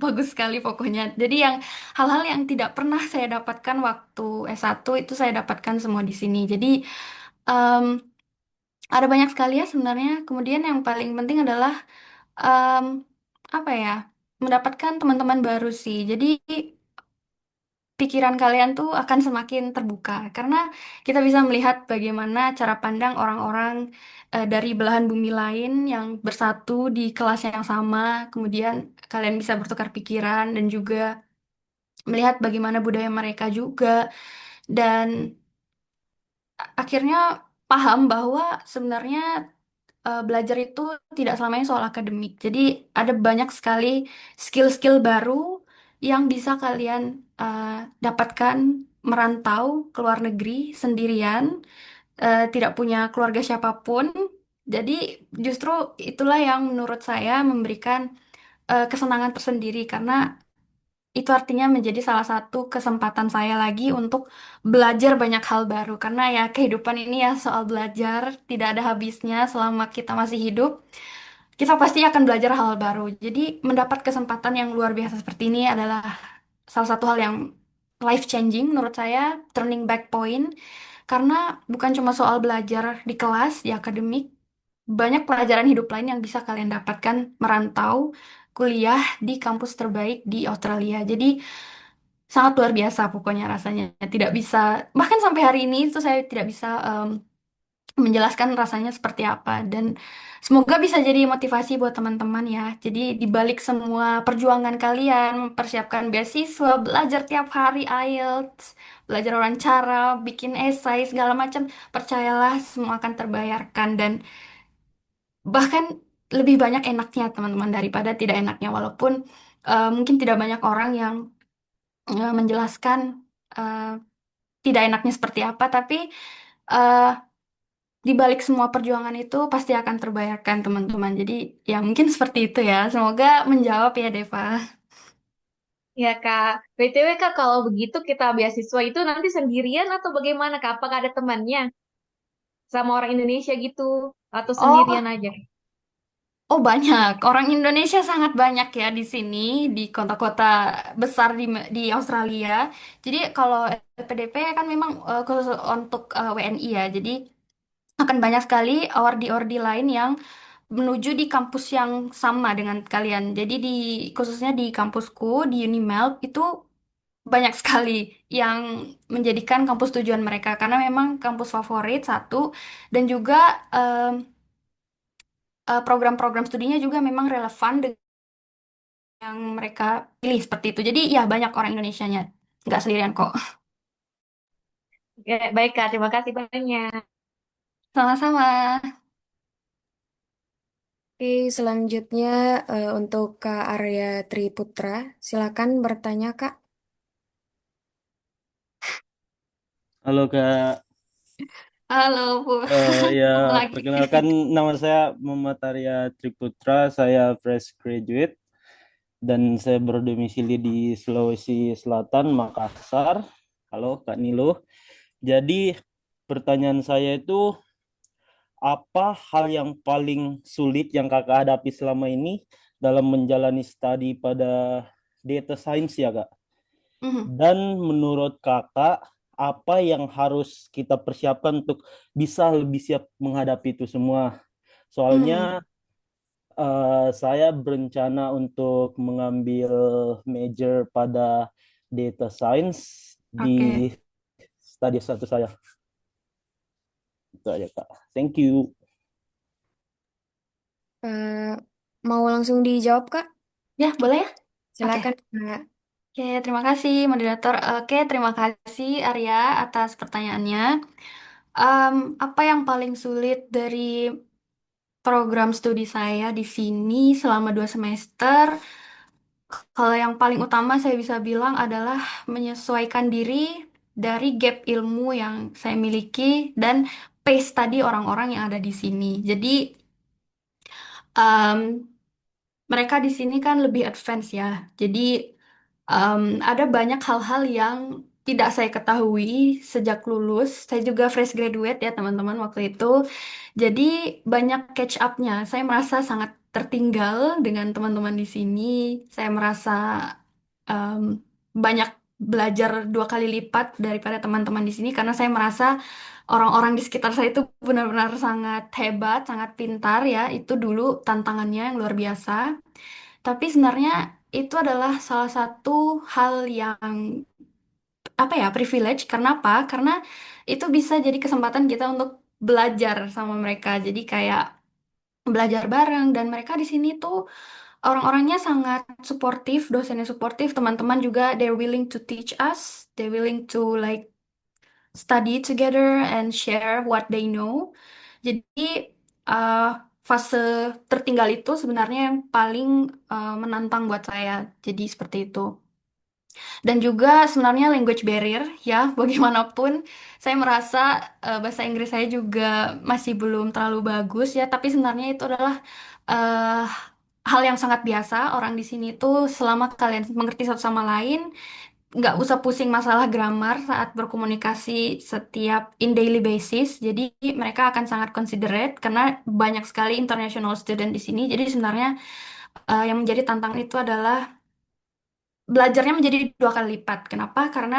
bagus sekali pokoknya. Jadi yang hal-hal yang tidak pernah saya dapatkan waktu S1 itu saya dapatkan semua di sini. Jadi em, ada banyak sekali ya sebenarnya. Kemudian yang paling penting adalah em, apa ya, mendapatkan teman-teman baru sih. Jadi pikiran kalian tuh akan semakin terbuka karena kita bisa melihat bagaimana cara pandang orang-orang dari belahan bumi lain yang bersatu di kelas yang sama. Kemudian kalian bisa bertukar pikiran dan juga melihat bagaimana budaya mereka juga dan akhirnya paham bahwa sebenarnya belajar itu tidak selamanya soal akademik. Jadi ada banyak sekali skill-skill baru yang bisa kalian uh, dapatkan merantau ke luar negeri sendirian, tidak punya keluarga siapapun. Jadi justru itulah yang menurut saya memberikan kesenangan tersendiri karena itu artinya menjadi salah satu kesempatan saya lagi untuk belajar banyak hal baru. Karena ya kehidupan ini ya soal belajar, tidak ada habisnya selama kita masih hidup. Kita pasti akan belajar hal baru. Jadi mendapat kesempatan yang luar biasa seperti ini adalah salah satu hal yang life changing menurut saya, turning back point. Karena bukan cuma soal belajar di kelas, di akademik, banyak pelajaran hidup lain yang bisa kalian dapatkan merantau kuliah di kampus terbaik di Australia. Jadi sangat luar biasa pokoknya rasanya. Tidak bisa, bahkan sampai hari ini itu saya tidak bisa menjelaskan rasanya seperti apa dan semoga bisa jadi motivasi buat teman-teman ya. Jadi di balik semua perjuangan kalian mempersiapkan beasiswa, belajar tiap hari IELTS, belajar wawancara, bikin esai segala macam, percayalah semua akan terbayarkan dan bahkan lebih banyak enaknya teman-teman daripada tidak enaknya walaupun mungkin tidak banyak orang yang menjelaskan eh, tidak enaknya seperti apa tapi eh, di balik semua perjuangan itu pasti akan terbayarkan teman-teman. Jadi ya mungkin seperti itu ya. Semoga menjawab ya Deva. Ya Kak, BTW Kak, kalau begitu kita beasiswa itu nanti sendirian atau bagaimana Kak? Apakah ada temannya sama orang Indonesia gitu atau sendirian Oh, aja? oh banyak. Orang Indonesia sangat banyak ya di sini di kota-kota besar di Australia. Jadi kalau LPDP kan memang khusus untuk WNI ya. Jadi akan banyak sekali ordi-ordi lain yang menuju di kampus yang sama dengan kalian. Jadi di khususnya di kampusku di Unimelb itu banyak sekali yang menjadikan kampus tujuan mereka karena memang kampus favorit satu dan juga em, program-program studinya juga memang relevan dengan yang mereka pilih seperti itu. Jadi ya banyak orang Indonesianya, nggak sendirian kok. Oke, baik Kak, terima kasih banyak. Sama-sama. Oke, selanjutnya untuk Kak Arya Triputra, silakan bertanya Kak. Halo Kak. Halo, Bu. Ya, Ketemu lagi. perkenalkan nama saya Muhammad Arya Triputra, saya fresh graduate dan saya berdomisili di Sulawesi Selatan, Makassar. Halo Kak Nilo. Jadi pertanyaan saya itu apa hal yang paling sulit yang Kakak hadapi selama ini dalam menjalani studi pada data science ya Kak? Mhm. Dan menurut Kakak, apa yang harus kita persiapkan untuk bisa lebih siap menghadapi itu semua? Mhm. Soalnya saya berencana untuk mengambil major pada data science di Oke. studi satu saya. Itu aja Kak. Thank you. Eh, Mau langsung dijawab, Kak? Ya, boleh ya? Oke. Silakan, Kak. Oke, terima kasih moderator. Oke, terima kasih Arya atas pertanyaannya. Apa yang paling sulit dari program studi saya di sini selama 2 semester? Kalau yang paling utama saya bisa bilang adalah menyesuaikan diri dari gap ilmu yang saya miliki dan pace tadi orang-orang yang ada di sini. Jadi, em, mereka di sini kan lebih advance ya. Jadi ada banyak hal-hal yang tidak saya ketahui sejak lulus. Saya juga fresh graduate ya teman-teman waktu itu. Jadi banyak catch up-nya. Saya merasa sangat tertinggal dengan teman-teman di sini. Saya merasa em, banyak belajar 2 kali lipat daripada teman-teman di sini karena saya merasa orang-orang di sekitar saya itu benar-benar sangat hebat, sangat pintar ya. Itu dulu tantangannya yang luar biasa. Tapi sebenarnya itu adalah salah satu hal yang apa ya, privilege. Karena apa? Karena itu bisa jadi kesempatan kita untuk belajar sama mereka. Jadi kayak belajar bareng dan mereka di sini tuh orang-orangnya sangat suportif, dosennya suportif, teman-teman juga they're willing to teach us, they're willing to like study together and share what they know. Jadi uh, fase tertinggal itu sebenarnya yang paling menantang buat saya. Jadi seperti itu. Dan juga sebenarnya language barrier ya, bagaimanapun saya merasa bahasa Inggris saya juga masih belum terlalu bagus ya, tapi sebenarnya itu adalah eh, hal yang sangat biasa orang di sini tuh selama kalian mengerti satu sama lain, nggak usah pusing masalah grammar saat berkomunikasi setiap in daily basis. Jadi mereka akan sangat considerate karena banyak sekali international student di sini. Jadi sebenarnya yang menjadi tantangan itu adalah belajarnya menjadi 2 kali lipat. Kenapa? Karena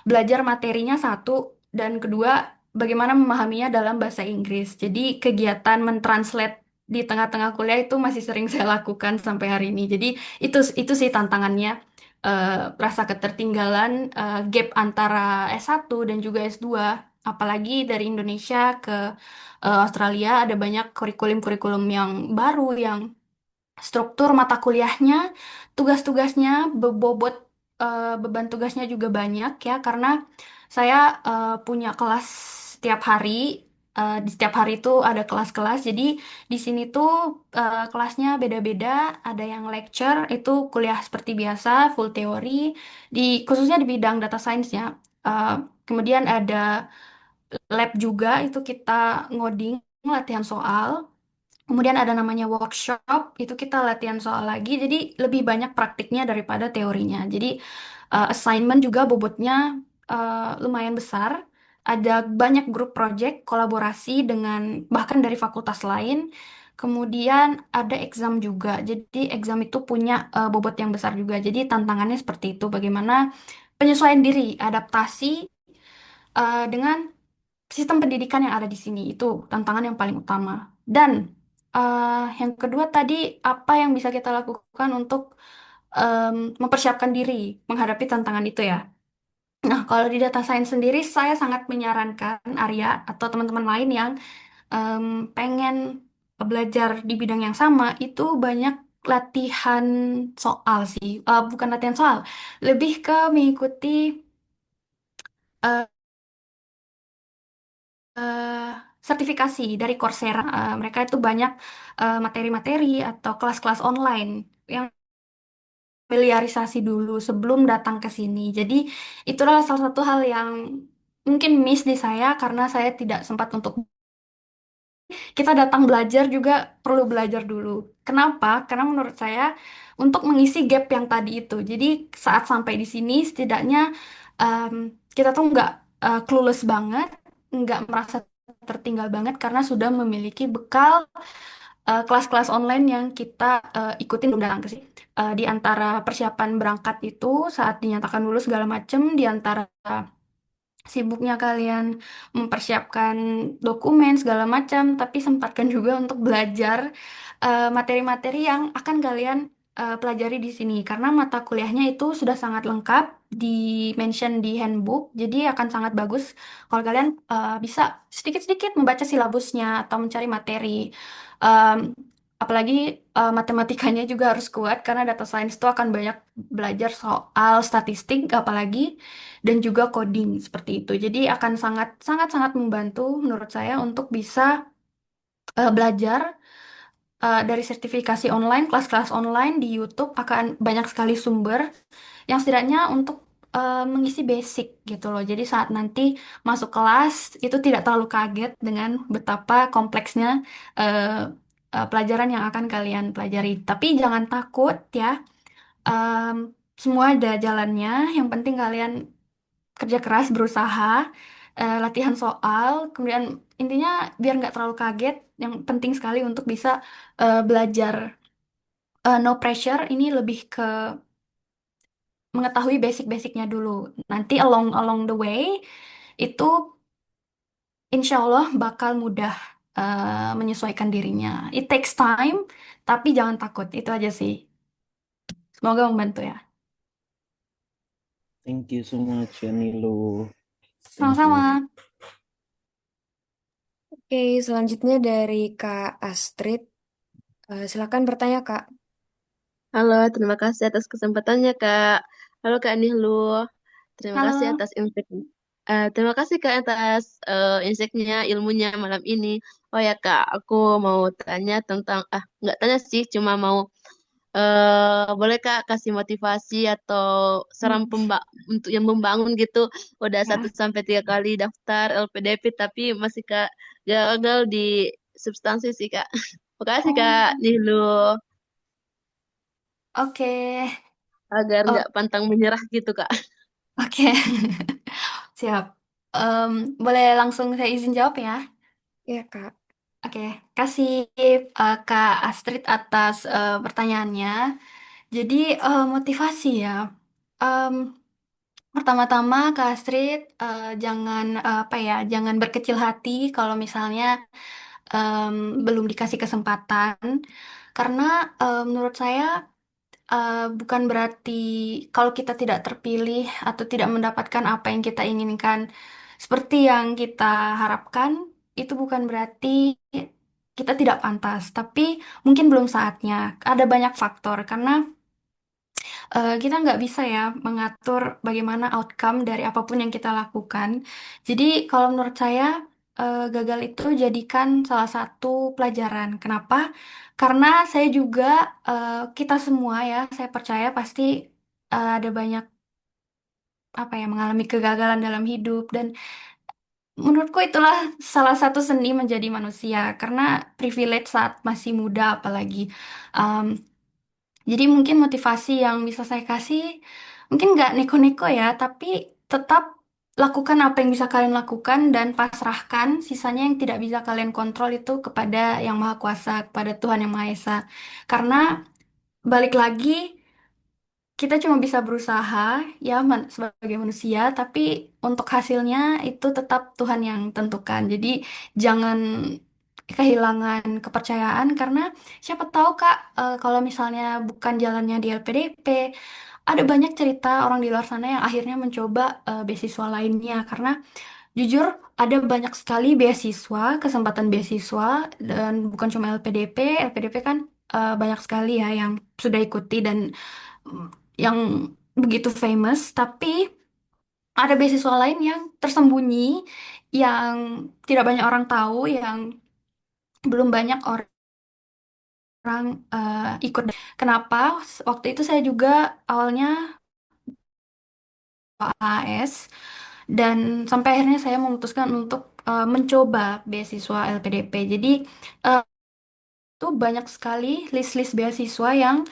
belajar materinya satu dan kedua bagaimana memahaminya dalam bahasa Inggris. Jadi kegiatan mentranslate di tengah-tengah kuliah itu masih sering saya lakukan sampai hari ini. Jadi itu sih tantangannya. Rasa ketertinggalan, gap antara S1 dan juga S2. Apalagi dari Indonesia ke Australia ada banyak kurikulum-kurikulum yang baru yang struktur mata kuliahnya, tugas-tugasnya, bobot beban tugasnya juga banyak ya karena saya punya kelas setiap hari. Di setiap hari itu ada kelas-kelas. Jadi di sini tuh kelasnya beda-beda. Ada yang lecture itu kuliah seperti biasa, full teori di khususnya di bidang data science ya. Eh, Kemudian ada lab juga itu kita ngoding, latihan soal. Kemudian ada namanya workshop, itu kita latihan soal lagi, jadi lebih banyak praktiknya daripada teorinya. Jadi assignment juga bobotnya lumayan besar. Ada banyak grup project, kolaborasi dengan bahkan dari fakultas lain. Kemudian ada exam juga. Jadi exam itu punya bobot yang besar juga. Jadi tantangannya seperti itu, bagaimana penyesuaian diri, adaptasi dengan sistem pendidikan yang ada di sini itu tantangan yang paling utama. Dan yang kedua tadi apa yang bisa kita lakukan untuk mempersiapkan diri menghadapi tantangan itu ya. Nah, kalau di data science sendiri saya sangat menyarankan Arya atau teman-teman lain yang em, pengen belajar di bidang yang sama itu banyak latihan soal sih. Bukan latihan soal, lebih ke mengikuti eh, sertifikasi dari Coursera. Mereka itu banyak materi-materi atau kelas-kelas online yang familiarisasi dulu sebelum datang ke sini. Jadi itulah salah satu hal yang mungkin miss di saya karena saya tidak sempat untuk kita datang belajar juga perlu belajar dulu. Kenapa? Karena menurut saya untuk mengisi gap yang tadi itu. Jadi saat sampai di sini setidaknya em, kita tuh nggak clueless banget, nggak merasa tertinggal banget karena sudah memiliki bekal kelas-kelas online yang kita ikutin belum datang ke sini. Di antara persiapan berangkat itu saat dinyatakan lulus segala macem, di antara sibuknya kalian mempersiapkan dokumen segala macam, tapi sempatkan juga untuk belajar materi-materi yang akan kalian pelajari di sini. Karena mata kuliahnya itu sudah sangat lengkap di mention di handbook, jadi akan sangat bagus kalau kalian bisa sedikit-sedikit membaca silabusnya atau mencari materi. Em, Apalagi matematikanya juga harus kuat karena data science itu akan banyak belajar soal statistik, apalagi dan juga coding seperti itu. Jadi akan sangat sangat sangat membantu menurut saya untuk bisa belajar dari sertifikasi online, kelas-kelas online di YouTube akan banyak sekali sumber yang setidaknya untuk mengisi basic gitu loh. Jadi saat nanti masuk kelas itu tidak terlalu kaget dengan betapa kompleksnya eh, pelajaran yang akan kalian pelajari. Tapi jangan takut ya. Em, Semua ada jalannya. Yang penting kalian kerja keras, berusaha, latihan soal, kemudian intinya biar nggak terlalu kaget. Yang penting sekali untuk bisa belajar no pressure. Ini lebih ke mengetahui basic-basicnya dulu. Nanti along along the way itu insya Allah bakal mudah menyesuaikan dirinya. It takes time, tapi jangan takut. Itu aja sih. Semoga membantu ya. Thank you so much, Yanilo. Thank you. Sama-sama. Oke, selanjutnya dari Kak Astrid. Silakan bertanya, Kak. Halo, terima kasih atas kesempatannya, Kak. Halo, Kak Nihlu. Terima kasih Halo. atas terima kasih, Kak, atas insight-nya, ilmunya malam ini. Oh ya, Kak, aku mau tanya tentang, nggak tanya sih, cuma mau, boleh Kak kasih motivasi atau saran Hmm, untuk yang membangun gitu. Udah satu ya. sampai tiga kali daftar LPDP, tapi masih Kak gagal di substansi sih, Kak. Makasih, Kak Oh, Nihlu. oke. Agar Oh, nggak pantang menyerah gitu, Kak. oke. Siap. Boleh langsung saya izin jawab ya? Ya, Kak. Oke, kasih Kak Astrid atas pertanyaannya. Jadi motivasi ya. Em, Pertama-tama Kak Astrid jangan apa ya, jangan berkecil hati kalau misalnya belum dikasih kesempatan, karena menurut saya bukan berarti kalau kita tidak terpilih atau tidak mendapatkan apa yang kita inginkan seperti yang kita harapkan, itu bukan berarti kita tidak pantas, tapi mungkin belum saatnya. Ada banyak faktor karena kita nggak bisa ya mengatur bagaimana outcome dari apapun yang kita lakukan. Jadi kalau menurut saya gagal itu jadikan salah satu pelajaran. Kenapa? Karena saya juga kita semua ya, saya percaya pasti ada banyak apa ya mengalami kegagalan dalam hidup dan menurutku itulah salah satu seni menjadi manusia karena privilege saat masih muda apalagi. Um, Jadi mungkin motivasi yang bisa saya kasih, mungkin nggak neko-neko ya, tapi tetap lakukan apa yang bisa kalian lakukan dan pasrahkan sisanya yang tidak bisa kalian kontrol itu kepada Yang Maha Kuasa, kepada Tuhan Yang Maha Esa. Karena balik lagi, kita cuma bisa berusaha ya sebagai manusia, tapi untuk hasilnya itu tetap Tuhan yang tentukan. Jadi jangan kehilangan kepercayaan karena siapa tahu Kak kalau misalnya bukan jalannya di LPDP, ada banyak cerita orang di luar sana yang akhirnya mencoba beasiswa lainnya karena jujur ada banyak sekali beasiswa, kesempatan beasiswa dan bukan cuma LPDP, LPDP kan banyak sekali ya yang sudah ikuti dan mm, yang begitu famous, tapi ada beasiswa lain yang tersembunyi, yang tidak banyak orang tahu, yang belum banyak orang ikut. Kenapa? Waktu itu saya juga awalnya AS Dan sampai akhirnya saya memutuskan untuk mencoba beasiswa LPDP. Jadi eh, itu banyak sekali list-list beasiswa yang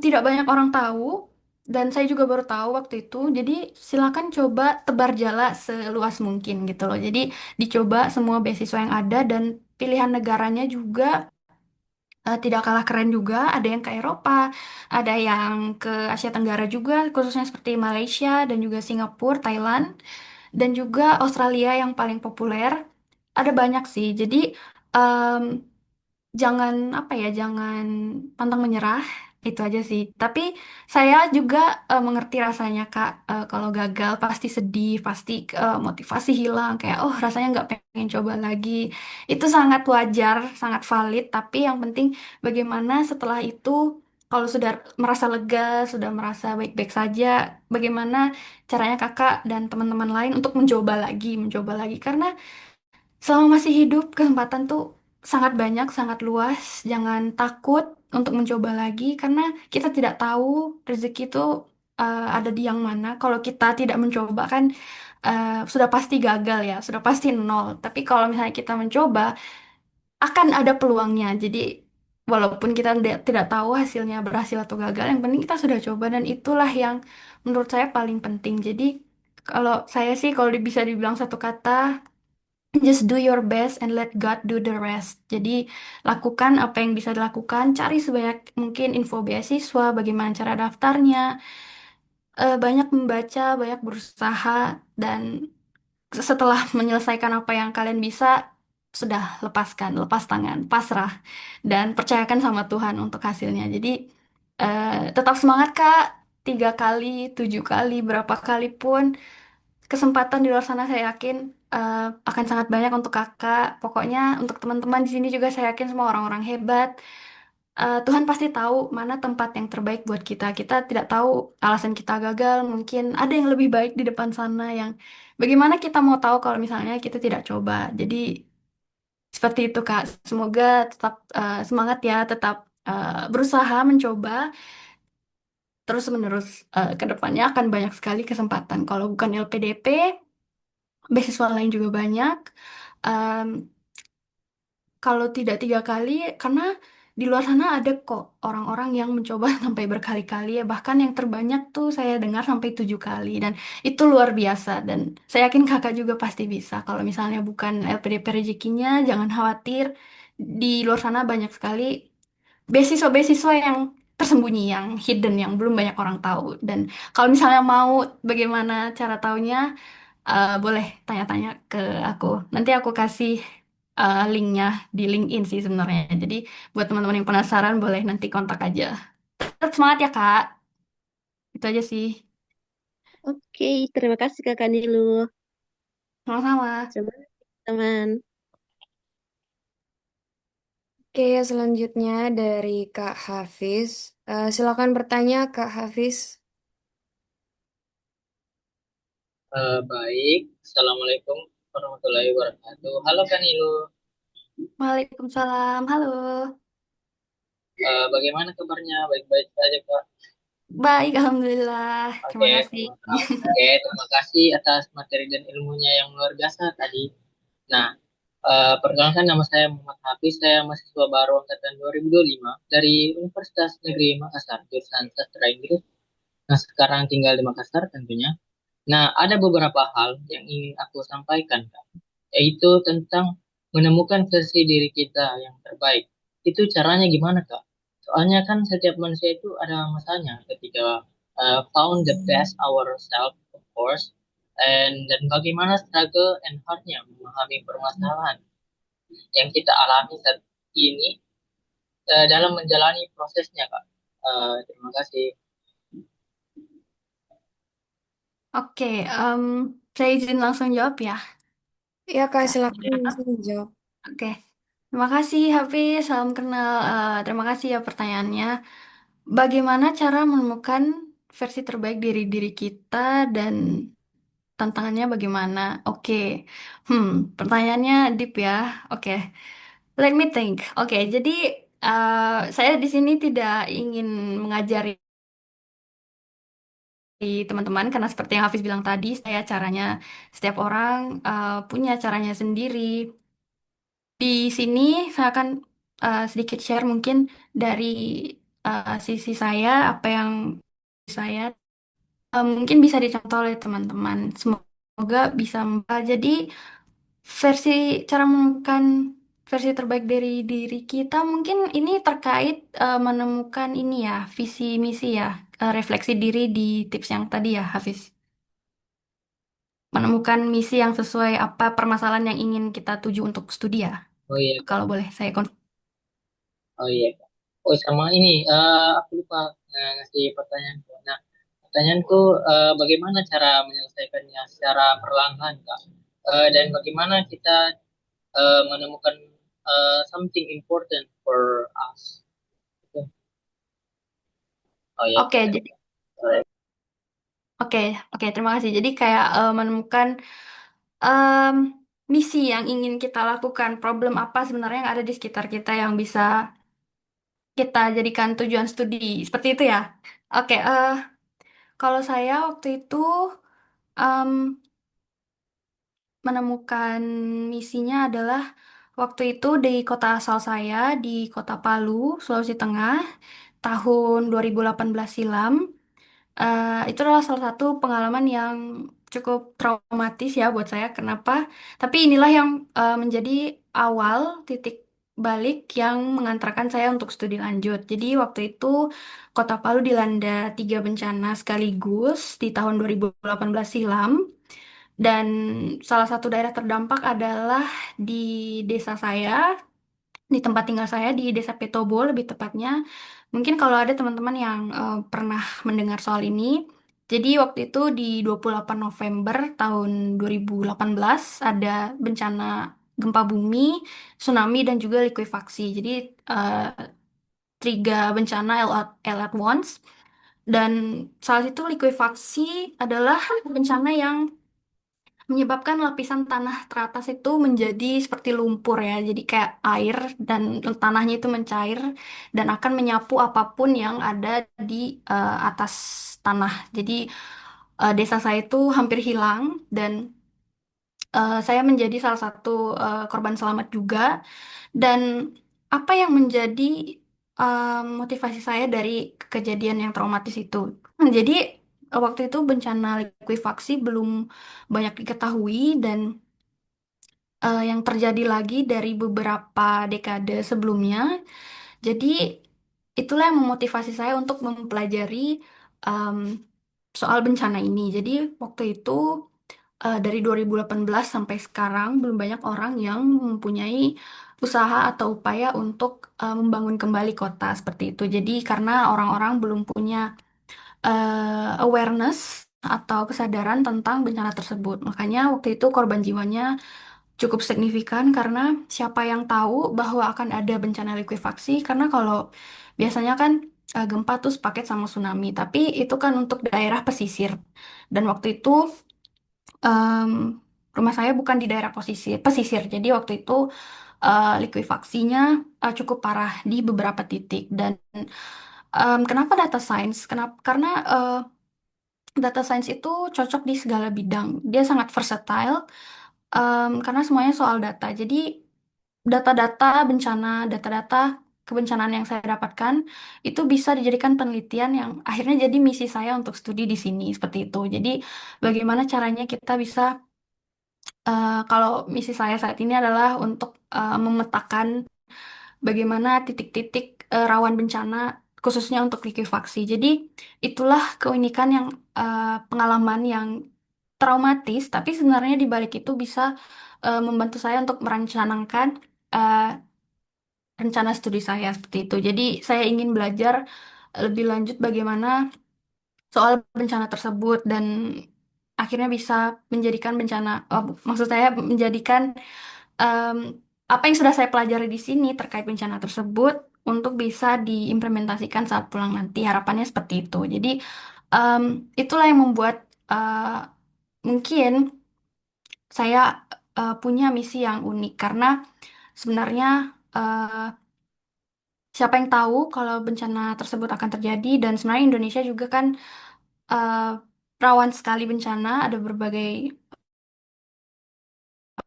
tidak banyak orang tahu dan saya juga baru tahu waktu itu. Jadi silakan coba tebar jala seluas mungkin gitu loh. Jadi dicoba semua beasiswa yang ada dan pilihan negaranya juga tidak kalah keren juga. Ada yang ke Eropa, ada yang ke Asia Tenggara juga, khususnya seperti Malaysia dan juga Singapura, Thailand, dan juga Australia yang paling populer. Ada banyak sih. Jadi jangan apa ya, jangan pantang menyerah. Itu aja sih. Tapi saya juga mengerti rasanya Kak. Kalau gagal pasti sedih, pasti motivasi hilang. Kayak oh rasanya nggak pengen coba lagi. Itu sangat wajar, sangat valid. Tapi yang penting bagaimana setelah itu kalau sudah merasa lega, sudah merasa baik-baik saja, bagaimana caranya Kakak dan teman-teman lain untuk mencoba lagi, mencoba lagi. Karena selama masih hidup, kesempatan tuh sangat banyak, sangat luas. Jangan takut untuk mencoba lagi, karena kita tidak tahu rezeki itu ada di yang mana. Kalau kita tidak mencoba kan sudah pasti gagal ya, sudah pasti nol. Tapi kalau misalnya kita mencoba, akan ada peluangnya. Jadi walaupun kita tidak tahu hasilnya berhasil atau gagal, yang penting kita sudah coba dan itulah yang menurut saya paling penting. Jadi kalau saya sih kalau bisa dibilang satu kata, just do your best and let God do the rest. Jadi, lakukan apa yang bisa dilakukan, cari sebanyak mungkin info beasiswa, bagaimana cara daftarnya, banyak membaca, banyak berusaha, dan setelah menyelesaikan apa yang kalian bisa, sudah lepaskan, lepas tangan, pasrah, dan percayakan sama Tuhan untuk hasilnya. Jadi, tetap semangat, Kak. 3 kali, 7 kali, berapa kali pun kesempatan di luar sana saya yakin akan sangat banyak untuk kakak. Pokoknya untuk teman-teman di sini juga saya yakin semua orang-orang hebat. Tuhan pasti tahu mana tempat yang terbaik buat kita. Kita tidak tahu alasan kita gagal. Mungkin ada yang lebih baik di depan sana yang bagaimana kita mau tahu kalau misalnya kita tidak coba. Jadi seperti itu Kak. Semoga tetap semangat ya, tetap berusaha mencoba terus-menerus. Ke depannya akan banyak sekali kesempatan. Kalau bukan LPDP, beasiswa lain juga banyak. Em, Kalau tidak 3 kali, karena di luar sana ada kok orang-orang yang mencoba sampai berkali-kali ya. Bahkan yang terbanyak tuh saya dengar sampai 7 kali. Dan itu luar biasa. Dan saya yakin kakak juga pasti bisa. Kalau misalnya bukan LPDP rezekinya, jangan khawatir. Di luar sana banyak sekali beasiswa-beasiswa yang tersembunyi, yang hidden, yang belum banyak orang tahu. Dan kalau misalnya mau bagaimana cara taunya, boleh tanya-tanya ke aku. Nanti aku kasih linknya di LinkedIn sih sebenarnya. Jadi buat teman-teman yang penasaran boleh nanti kontak aja. Tetap semangat ya Kak. Itu aja sih. Oke, terima kasih Kakak Nilu. Sama-sama. Coba teman. Oke, selanjutnya dari Kak Hafiz. Silakan bertanya, Kak Hafiz. Baik, Assalamualaikum warahmatullahi wabarakatuh. Halo Kanilu, Waalaikumsalam. Halo. bagaimana kabarnya? Baik-baik saja Kak. Baik, Alhamdulillah. Oke, Terima kasih. terima kasih atas materi dan ilmunya yang luar biasa tadi. Nah, perkenalkan nama saya Muhammad Hafiz, saya mahasiswa baru angkatan 2025 dari Universitas Negeri Makassar, jurusan Sastra Inggris. Nah, sekarang tinggal di Makassar tentunya. Nah, ada beberapa hal yang ingin aku sampaikan, Kak, yaitu tentang menemukan versi diri kita yang terbaik. Itu caranya gimana, Kak? Soalnya kan setiap manusia itu ada masanya ketika found the best ourselves, of course, dan bagaimana struggle and hardnya memahami permasalahan yang kita alami saat ini dalam menjalani prosesnya, Kak. Terima kasih. Oke, saya izin langsung jawab ya. Ya, Kak, Kak. silakan langsung jawab. Oke, terima kasih Hafiz, salam kenal. Terima kasih ya pertanyaannya. Bagaimana cara menemukan versi terbaik diri diri kita dan tantangannya bagaimana? Oke, hmm, pertanyaannya deep ya. Oke, let me think. Oke, jadi saya di sini tidak ingin mengajari teman-teman karena seperti yang Hafiz bilang tadi, saya caranya setiap orang punya caranya sendiri. Di sini saya akan sedikit share mungkin dari sisi saya apa yang saya mungkin bisa dicontoh oleh teman-teman. Semoga bisa jadi versi cara menemukan versi terbaik dari diri kita mungkin ini terkait menemukan ini ya visi misi ya refleksi diri di tips yang tadi ya Hafiz. Menemukan misi yang sesuai apa permasalahan yang ingin kita tuju untuk studi ya. Oh iya Kak. Kalau boleh saya Oh iya Kak. Oh sama ini, aku lupa ngasih pertanyaan. Nah, pertanyaanku, bagaimana cara menyelesaikannya secara perlahan, Kak? Dan bagaimana kita menemukan something important for us? Gitu. Oh iya, Oke, jadi oke, oke, terima kasih. Jadi kayak menemukan em, misi yang ingin kita lakukan, problem apa sebenarnya yang ada di sekitar kita yang bisa kita jadikan tujuan studi. Seperti itu ya. Oke, kalau saya waktu itu em, menemukan misinya adalah waktu itu di kota asal saya, di kota Palu, Sulawesi Tengah, tahun 2018 silam. Itu adalah salah satu pengalaman yang cukup traumatis ya buat saya. Kenapa? Tapi inilah yang menjadi awal titik balik yang mengantarkan saya untuk studi lanjut. Jadi waktu itu Kota Palu dilanda 3 bencana sekaligus di tahun 2018 silam. Dan salah satu daerah terdampak adalah di desa saya, di tempat tinggal saya di Desa Petobo lebih tepatnya. Mungkin kalau ada teman-teman yang pernah mendengar soal ini. Jadi waktu itu di 28 November tahun 2018 ada bencana gempa bumi, tsunami dan juga likuifaksi. Jadi eh, 3 bencana all at once. Dan salah satu likuifaksi adalah bencana yang menyebabkan lapisan tanah teratas itu menjadi seperti lumpur ya. Jadi kayak air dan tanahnya itu mencair dan akan menyapu apapun yang ada di atas tanah. Jadi desa saya itu hampir hilang dan saya menjadi salah satu korban selamat juga. Dan apa yang menjadi motivasi saya dari kejadian yang traumatis itu? Jadi waktu itu bencana likuifaksi belum banyak diketahui dan yang terjadi lagi dari beberapa dekade sebelumnya. Jadi itulah yang memotivasi saya untuk mempelajari em, soal bencana ini. Jadi waktu itu dari 2018 sampai sekarang belum banyak orang yang mempunyai usaha atau upaya untuk membangun kembali kota seperti itu. Jadi karena orang-orang belum punya awareness atau kesadaran tentang bencana tersebut. Makanya waktu itu korban jiwanya cukup signifikan karena siapa yang tahu bahwa akan ada bencana likuifaksi karena kalau biasanya kan gempa tuh sepaket sama tsunami tapi itu kan untuk daerah pesisir dan waktu itu em, rumah saya bukan di daerah pesisir jadi waktu itu likuifaksinya cukup parah di beberapa titik dan kenapa data science kenapa karena data science itu cocok di segala bidang dia sangat versatile karena semuanya soal data. Jadi data-data bencana, data-data kebencanaan yang saya dapatkan itu bisa dijadikan penelitian yang akhirnya jadi misi saya untuk studi di sini seperti itu. Jadi bagaimana caranya kita bisa kalau misi saya saat ini adalah untuk memetakan bagaimana titik-titik rawan bencana khususnya untuk likuifaksi. Jadi itulah keunikan yang pengalaman yang traumatis, tapi sebenarnya di balik itu bisa membantu saya untuk merencanakan eh, rencana studi saya seperti itu. Jadi saya ingin belajar lebih lanjut bagaimana soal bencana tersebut dan akhirnya bisa menjadikan bencana, maksud saya menjadikan em, apa yang sudah saya pelajari di sini terkait bencana tersebut untuk bisa diimplementasikan saat pulang nanti. Harapannya seperti itu. Jadi em, itulah yang membuat mungkin saya punya misi yang unik karena sebenarnya eh, siapa yang tahu kalau bencana tersebut akan terjadi dan sebenarnya Indonesia juga kan rawan sekali bencana, ada berbagai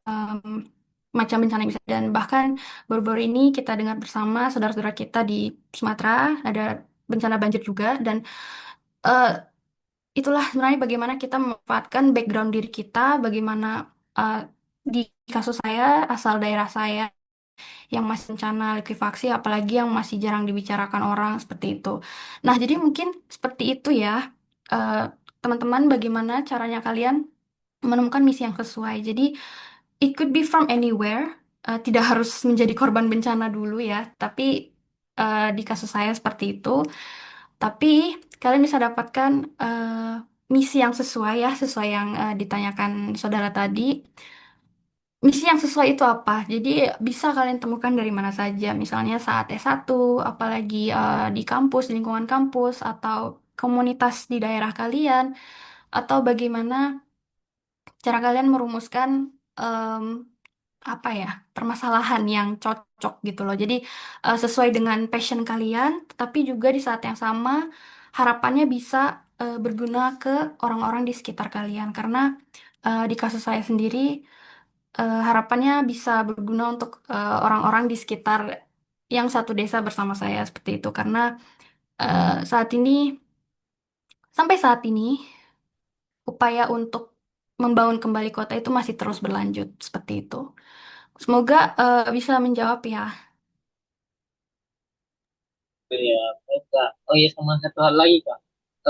em, macam bencana yang bisa dan bahkan baru-baru ini kita dengar bersama saudara-saudara kita di Sumatera ada bencana banjir juga dan eh, itulah sebenarnya bagaimana kita memanfaatkan background diri kita, bagaimana eh, di kasus saya asal daerah saya yang masih bencana likuifaksi, apalagi yang masih jarang dibicarakan orang seperti itu. Nah, jadi mungkin seperti itu ya, eh, teman-teman, bagaimana caranya kalian menemukan misi yang sesuai. Jadi, it could be from anywhere, tidak harus menjadi korban bencana dulu ya, tapi di kasus saya seperti itu. Tapi kalian bisa dapatkan misi yang sesuai ya, sesuai yang ditanyakan saudara tadi. Misi yang sesuai itu apa? Jadi bisa kalian temukan dari mana saja, misalnya saat S1, apalagi di kampus, di lingkungan kampus, atau komunitas di daerah kalian, atau bagaimana cara kalian merumuskan em, apa ya, permasalahan yang cocok gitu loh. Jadi sesuai dengan passion kalian, tetapi juga di saat yang sama harapannya bisa berguna ke orang-orang di sekitar kalian. Karena di kasus saya sendiri harapannya bisa berguna untuk orang-orang di sekitar yang satu desa bersama saya seperti itu. Karena saat ini, sampai saat ini, upaya untuk membangun kembali kota itu masih terus berlanjut seperti itu. Semoga bisa menjawab ya. Oh ya, baik, Kak. Oh iya, sama satu hal lagi, Kak.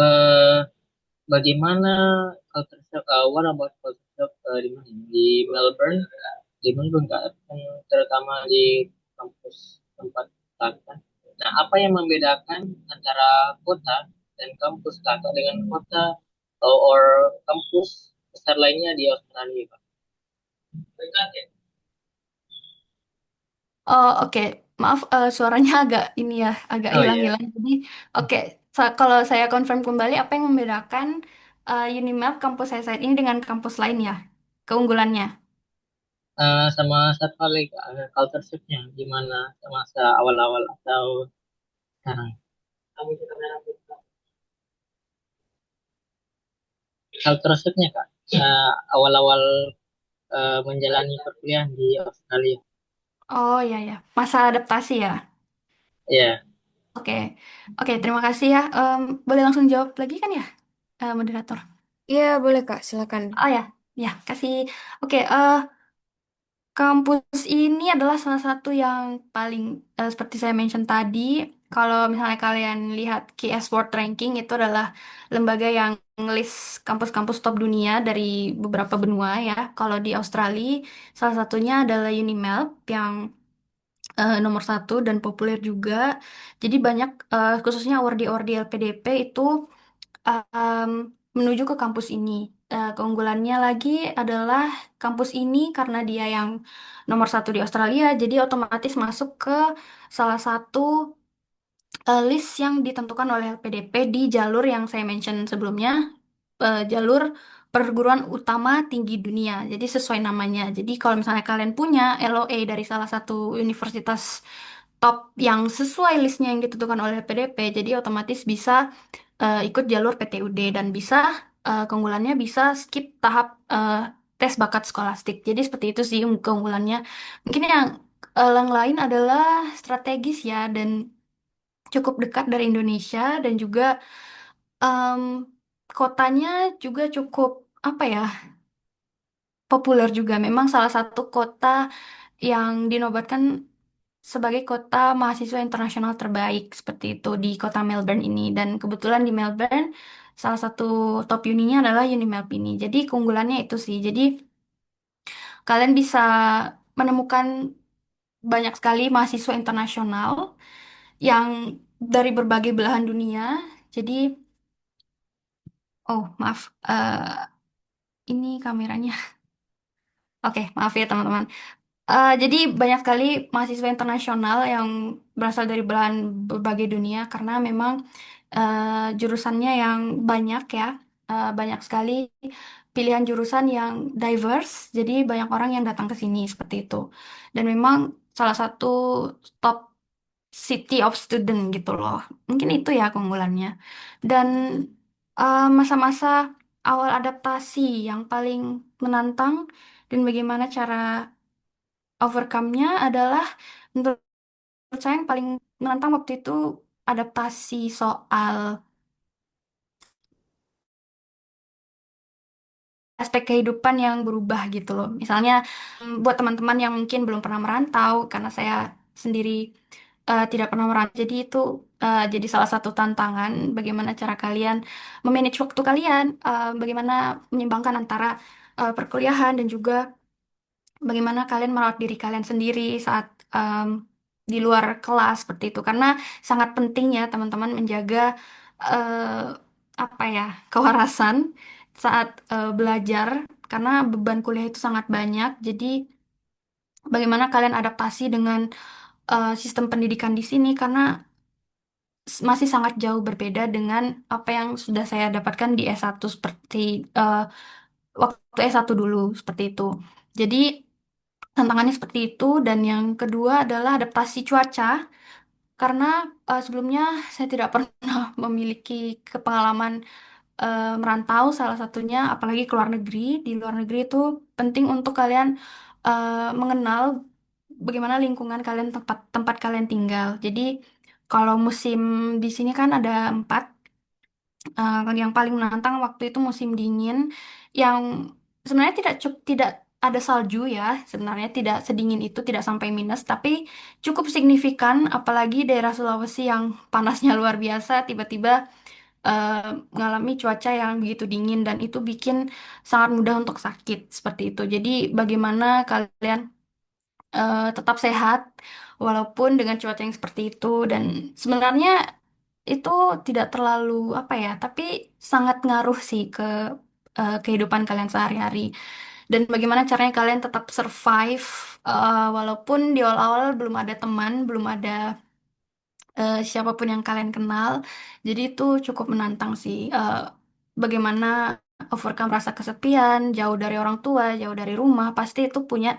Eh, Bagaimana culture shock, what about culture shock di mana? Di Melbourne, Kak. Kan terutama di kampus tempat Kakak. Kan. Nah, apa yang membedakan antara kota dan kampus Kakak dengan kota or kampus besar lainnya di Australia, Kak? Oh, oke. Maaf, suaranya agak ini ya, agak Oh iya. hilang-hilang. Jadi, oke. Kalau saya confirm kembali, apa yang membedakan Unimap kampus saya saat ini dengan kampus lain ya? Keunggulannya. Sama satu hal lagi, Kak, culture shocknya gimana masa awal-awal atau sekarang? Culture shocknya, Kak, awal-awal menjalani perkuliahan di Australia. Oh, ya, ya. Masa adaptasi ya. Ya, Oke. Oke, terima kasih ya. Boleh langsung jawab lagi kan ya, moderator? Iya, boleh Kak, silakan. Oh ya, ya, kasih. Oke, kampus ini adalah salah satu yang paling, seperti saya mention tadi, kalau misalnya kalian lihat QS World Ranking, itu adalah lembaga yang ngelis kampus-kampus top dunia dari beberapa benua ya. Kalau di Australia, salah satunya adalah Unimelb yang nomor satu dan populer juga. Jadi banyak, khususnya awardee-awardee LPDP itu um, menuju ke kampus ini. Keunggulannya lagi adalah kampus ini karena dia yang nomor satu di Australia, jadi otomatis masuk ke salah satu list yang ditentukan oleh LPDP di jalur yang saya mention sebelumnya, jalur perguruan utama tinggi dunia. Jadi sesuai namanya. Jadi kalau misalnya kalian punya LOA dari salah satu universitas top yang sesuai listnya yang ditentukan oleh LPDP, jadi otomatis bisa ikut jalur PTUD dan bisa keunggulannya bisa skip tahap tes bakat skolastik. Jadi seperti itu sih keunggulannya. Mungkin yang lain adalah strategis ya dan cukup dekat dari Indonesia dan juga em, kotanya juga cukup apa ya, populer juga. Memang salah satu kota yang dinobatkan sebagai kota mahasiswa internasional terbaik seperti itu di kota Melbourne ini. Dan kebetulan di Melbourne salah satu top uninya adalah Unimelb ini. Jadi keunggulannya itu sih. Jadi kalian bisa menemukan banyak sekali mahasiswa internasional yang dari berbagai belahan dunia. Jadi, oh maaf, ini kameranya. Oke, maaf ya teman-teman. Jadi banyak sekali mahasiswa internasional yang berasal dari belahan berbagai dunia karena memang jurusannya yang banyak ya. Banyak sekali pilihan jurusan yang diverse, jadi banyak orang yang datang ke sini seperti itu. Dan memang salah satu top city of student gitu loh. Mungkin itu ya keunggulannya. Dan masa-masa awal adaptasi yang paling menantang dan bagaimana cara overcome-nya adalah menurut saya yang paling menantang waktu itu adaptasi soal aspek kehidupan yang berubah gitu loh. Misalnya buat teman-teman yang mungkin belum pernah merantau, karena saya sendiri tidak pernah merantau, jadi itu jadi salah satu tantangan bagaimana cara kalian memanage waktu kalian, bagaimana menyimbangkan antara perkuliahan dan juga bagaimana kalian merawat diri kalian sendiri saat di luar kelas seperti itu. Karena sangat penting ya teman-teman menjaga eh, apa ya kewarasan saat belajar karena beban kuliah itu sangat banyak. Jadi bagaimana kalian adaptasi dengan sistem pendidikan di sini karena masih sangat jauh berbeda dengan apa yang sudah saya dapatkan di S1 seperti eh, waktu S1 dulu seperti itu. Jadi tantangannya seperti itu dan yang kedua adalah adaptasi cuaca karena sebelumnya saya tidak pernah memiliki kepengalaman merantau salah satunya apalagi ke luar negeri. Di luar negeri itu penting untuk kalian mengenal bagaimana lingkungan kalian tempat tempat kalian tinggal. Jadi kalau musim di sini kan ada 4. Yang paling menantang waktu itu musim dingin yang sebenarnya tidak ada salju ya, sebenarnya tidak sedingin itu, tidak sampai minus, tapi cukup signifikan apalagi daerah Sulawesi yang panasnya luar biasa tiba-tiba eh, mengalami cuaca yang begitu dingin dan itu bikin sangat mudah untuk sakit seperti itu. Jadi bagaimana kalian tetap sehat walaupun dengan cuaca yang seperti itu dan sebenarnya itu tidak terlalu apa ya, tapi sangat ngaruh sih ke kehidupan kalian sehari-hari. Dan bagaimana caranya kalian tetap survive walaupun di awal-awal belum ada teman, belum ada siapapun yang kalian kenal. Jadi itu cukup menantang sih. Bagaimana overcome rasa kesepian, jauh dari orang tua, jauh dari rumah, pasti itu punya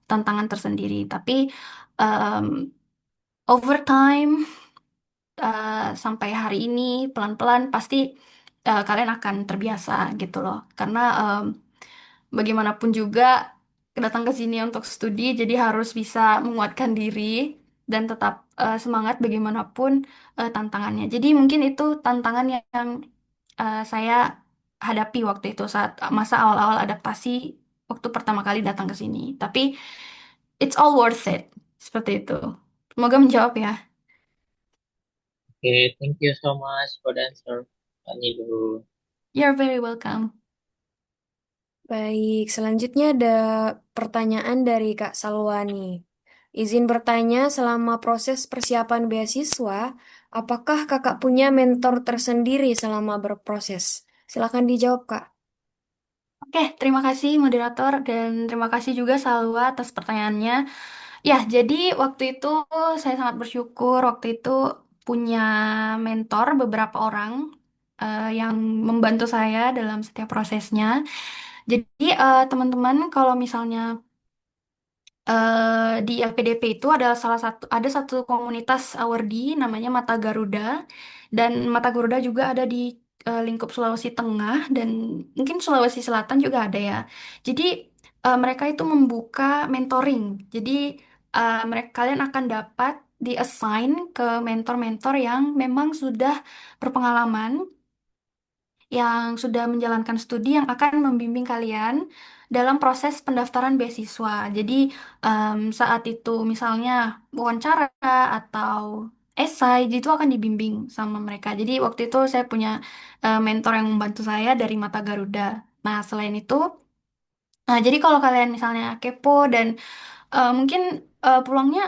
tantangan tersendiri. Tapi um, over time sampai hari ini pelan-pelan pasti kalian akan terbiasa gitu loh. Karena bagaimanapun juga datang ke sini untuk studi, jadi harus bisa menguatkan diri dan tetap semangat bagaimanapun tantangannya. Jadi mungkin itu tantangan yang saya hadapi waktu itu saat masa awal-awal adaptasi waktu pertama kali datang ke sini. Tapi it's all worth it. Seperti itu. Semoga menjawab ya. Okay, thank you so much for the answer, Kak Nilu. You're very welcome. Baik, selanjutnya ada pertanyaan dari Kak Salwani. Izin bertanya, selama proses persiapan beasiswa, apakah kakak punya mentor tersendiri selama berproses? Silakan dijawab, Kak. Oke, terima kasih moderator dan terima kasih juga Salwa atas pertanyaannya. Ya, jadi waktu itu saya sangat bersyukur waktu itu punya mentor beberapa orang yang membantu saya dalam setiap prosesnya. Jadi teman-teman kalau misalnya di LPDP itu ada satu komunitas awardee namanya Mata Garuda dan Mata Garuda juga ada di lingkup Sulawesi Tengah dan mungkin Sulawesi Selatan juga ada ya. Jadi mereka itu membuka mentoring. Jadi mereka kalian akan dapat di-assign ke mentor-mentor yang memang sudah berpengalaman yang sudah menjalankan studi yang akan membimbing kalian dalam proses pendaftaran beasiswa. Jadi saat itu misalnya wawancara atau esai itu akan dibimbing sama mereka. Jadi waktu itu saya punya mentor yang membantu saya dari Mata Garuda. Nah, selain itu, jadi kalau kalian misalnya kepo dan mungkin peluangnya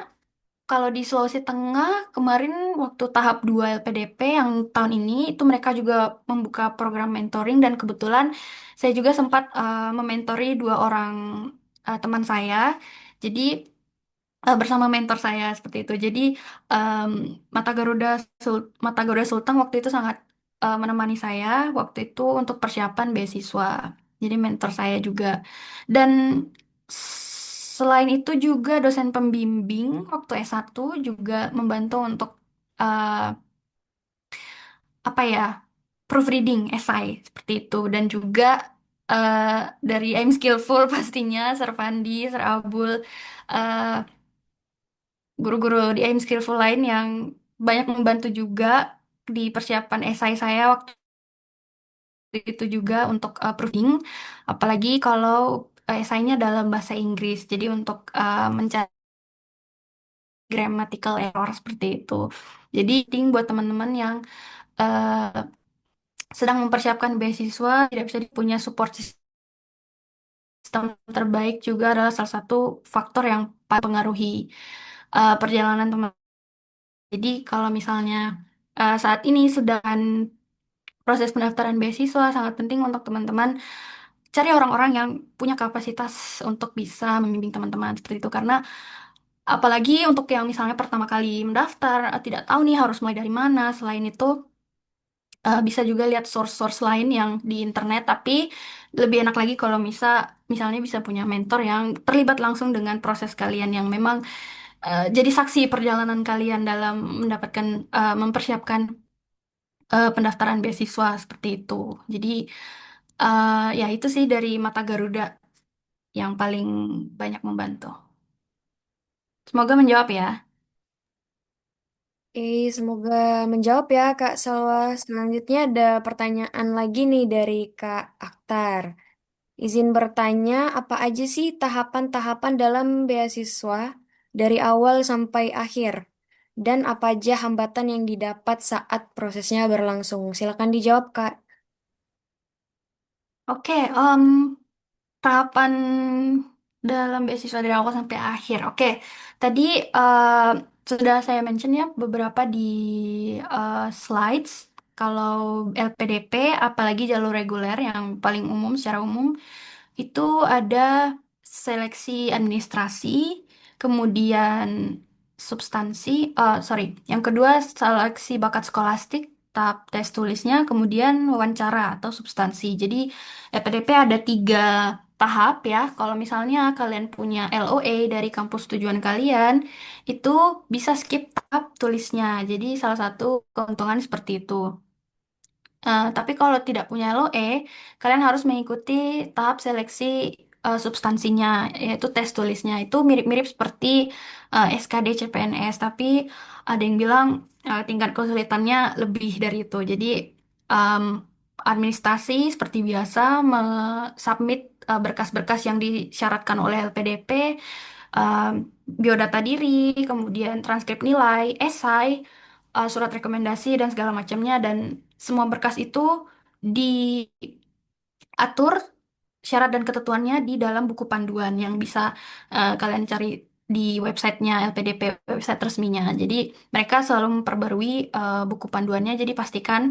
kalau di Sulawesi Tengah kemarin waktu tahap 2 LPDP yang tahun ini itu mereka juga membuka program mentoring dan kebetulan saya juga sempat mementori 2 orang teman saya. Jadi bersama mentor saya seperti itu. Jadi em, Mata Garuda Sulteng waktu itu sangat menemani saya waktu itu untuk persiapan beasiswa. Jadi mentor saya juga. Dan selain itu juga dosen pembimbing waktu S1 juga membantu untuk eh, apa ya? proofreading, esai seperti itu, dan juga eh, dari I'm Skillful pastinya, Servandi, Serabul, eh, guru-guru di I'm Skillful lain yang banyak membantu juga di persiapan esai saya waktu itu juga untuk proofing, apalagi kalau esainya dalam bahasa Inggris, jadi untuk mencari grammatical error seperti itu. Jadi penting buat teman-teman yang eh, sedang mempersiapkan beasiswa, tidak bisa punya support sistem terbaik juga adalah salah satu faktor yang paling mempengaruhi perjalanan teman. Jadi kalau misalnya saat ini sedang proses pendaftaran beasiswa, sangat penting untuk teman-teman cari orang-orang yang punya kapasitas untuk bisa membimbing teman-teman seperti itu. Karena apalagi untuk yang misalnya pertama kali mendaftar, tidak tahu nih harus mulai dari mana. Selain itu, bisa juga lihat source-source lain yang di internet, tapi lebih enak lagi kalau misalnya bisa punya mentor yang terlibat langsung dengan proses kalian yang memang jadi saksi perjalanan kalian dalam mendapatkan mempersiapkan pendaftaran beasiswa seperti itu. Jadi ya itu sih dari Mata Garuda yang paling banyak membantu. Semoga menjawab ya. Semoga menjawab ya Kak Salwa. Selanjutnya ada pertanyaan lagi nih dari Kak Aktar. Izin bertanya, apa aja sih tahapan-tahapan dalam beasiswa dari awal sampai akhir? Dan apa aja hambatan yang didapat saat prosesnya berlangsung? Silakan dijawab, Kak. Oke, tahapan dalam beasiswa dari awal sampai akhir. Oke, tadi sudah saya mention ya beberapa di slides. Kalau LPDP, apalagi jalur reguler yang paling umum secara umum, itu ada seleksi administrasi, kemudian substansi, sorry, yang kedua seleksi bakat skolastik, tahap tes tulisnya, kemudian wawancara atau substansi. Jadi LPDP ada 3 tahap ya. Kalau misalnya kalian punya LOA dari kampus tujuan kalian, itu bisa skip tahap tulisnya. Jadi salah satu keuntungan seperti itu. Tapi kalau tidak punya LOE, kalian harus mengikuti tahap seleksi substansinya, yaitu tes tulisnya. Itu mirip-mirip seperti SKD CPNS, tapi ada yang bilang tingkat kesulitannya lebih dari itu. Jadi em, administrasi seperti biasa, submit berkas-berkas yang disyaratkan oleh LPDP, um, biodata diri, kemudian transkrip nilai, esai, surat rekomendasi dan segala macamnya, dan semua berkas itu diatur syarat dan ketentuannya di dalam buku panduan yang bisa kalian cari di websitenya LPDP, website resminya. Jadi mereka selalu memperbarui buku panduannya. Jadi pastikan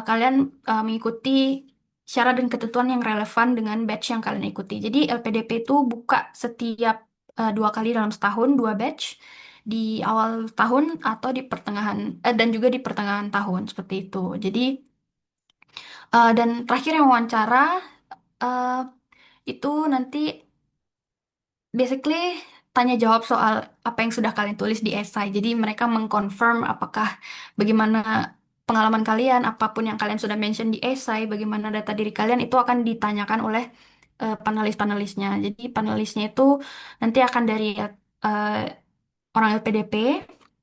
kalian mengikuti syarat dan ketentuan yang relevan dengan batch yang kalian ikuti. Jadi LPDP itu buka setiap 2 kali dalam setahun, 2 batch di awal tahun atau di pertengahan dan juga di pertengahan tahun seperti itu. Jadi dan terakhir yang wawancara eh, itu nanti basically tanya jawab soal apa yang sudah kalian tulis di esai. Jadi mereka mengconfirm apakah bagaimana pengalaman kalian, apapun yang kalian sudah mention di esai, bagaimana data diri kalian itu akan ditanyakan oleh panelis-panelisnya. Jadi panelisnya itu nanti akan dari eh, orang LPDP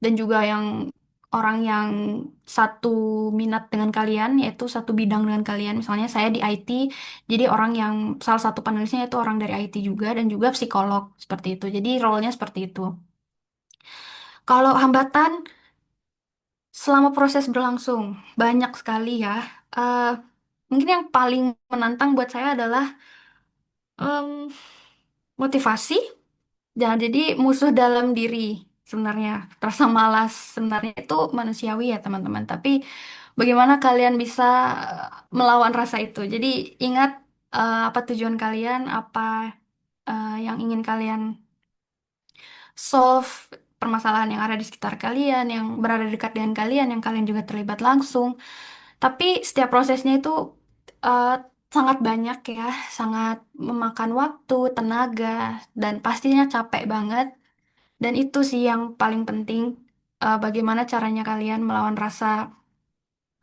dan juga orang yang satu minat dengan kalian, yaitu satu bidang dengan kalian. Misalnya saya di IT, jadi orang yang salah satu panelisnya itu orang dari IT juga dan juga psikolog seperti itu. Jadi role-nya seperti itu. Kalau hambatan selama proses berlangsung banyak sekali ya. Eh, Mungkin yang paling menantang buat saya adalah em, motivasi. Jangan jadi musuh dalam diri sebenarnya. Rasa malas sebenarnya itu manusiawi ya teman-teman. Tapi bagaimana kalian bisa melawan rasa itu? Jadi ingat apa tujuan kalian, apa yang ingin kalian solve, permasalahan yang ada di sekitar kalian, yang berada dekat dengan kalian, yang kalian juga terlibat langsung. Tapi setiap prosesnya itu eh, sangat banyak ya, sangat memakan waktu, tenaga, dan pastinya capek banget. Dan itu sih yang paling penting, bagaimana caranya kalian melawan rasa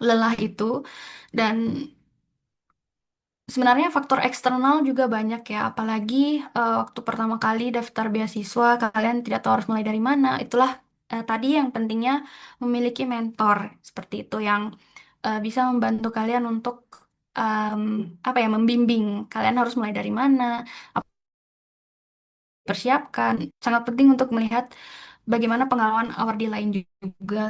lelah itu. Dan sebenarnya faktor eksternal juga banyak ya, apalagi waktu pertama kali daftar beasiswa, kalian tidak tahu harus mulai dari mana. Itulah tadi yang pentingnya memiliki mentor seperti itu yang bisa membantu kalian untuk em, apa ya, membimbing kalian harus mulai dari mana, apa yang persiapkan. Sangat penting untuk melihat bagaimana pengalaman award di lain juga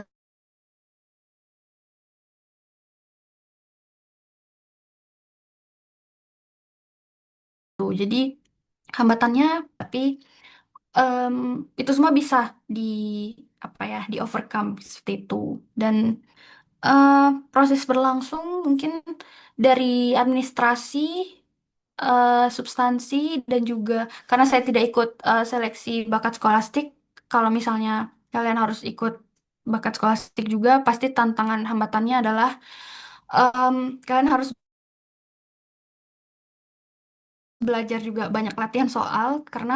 tuh. Jadi hambatannya, tapi em, itu semua bisa di apa ya, di overcome seperti itu. Dan eh, proses berlangsung mungkin dari administrasi, substansi, dan juga karena saya tidak ikut seleksi bakat skolastik. Kalau misalnya kalian harus ikut bakat skolastik juga, pasti tantangan hambatannya adalah em, kalian harus belajar juga banyak latihan soal karena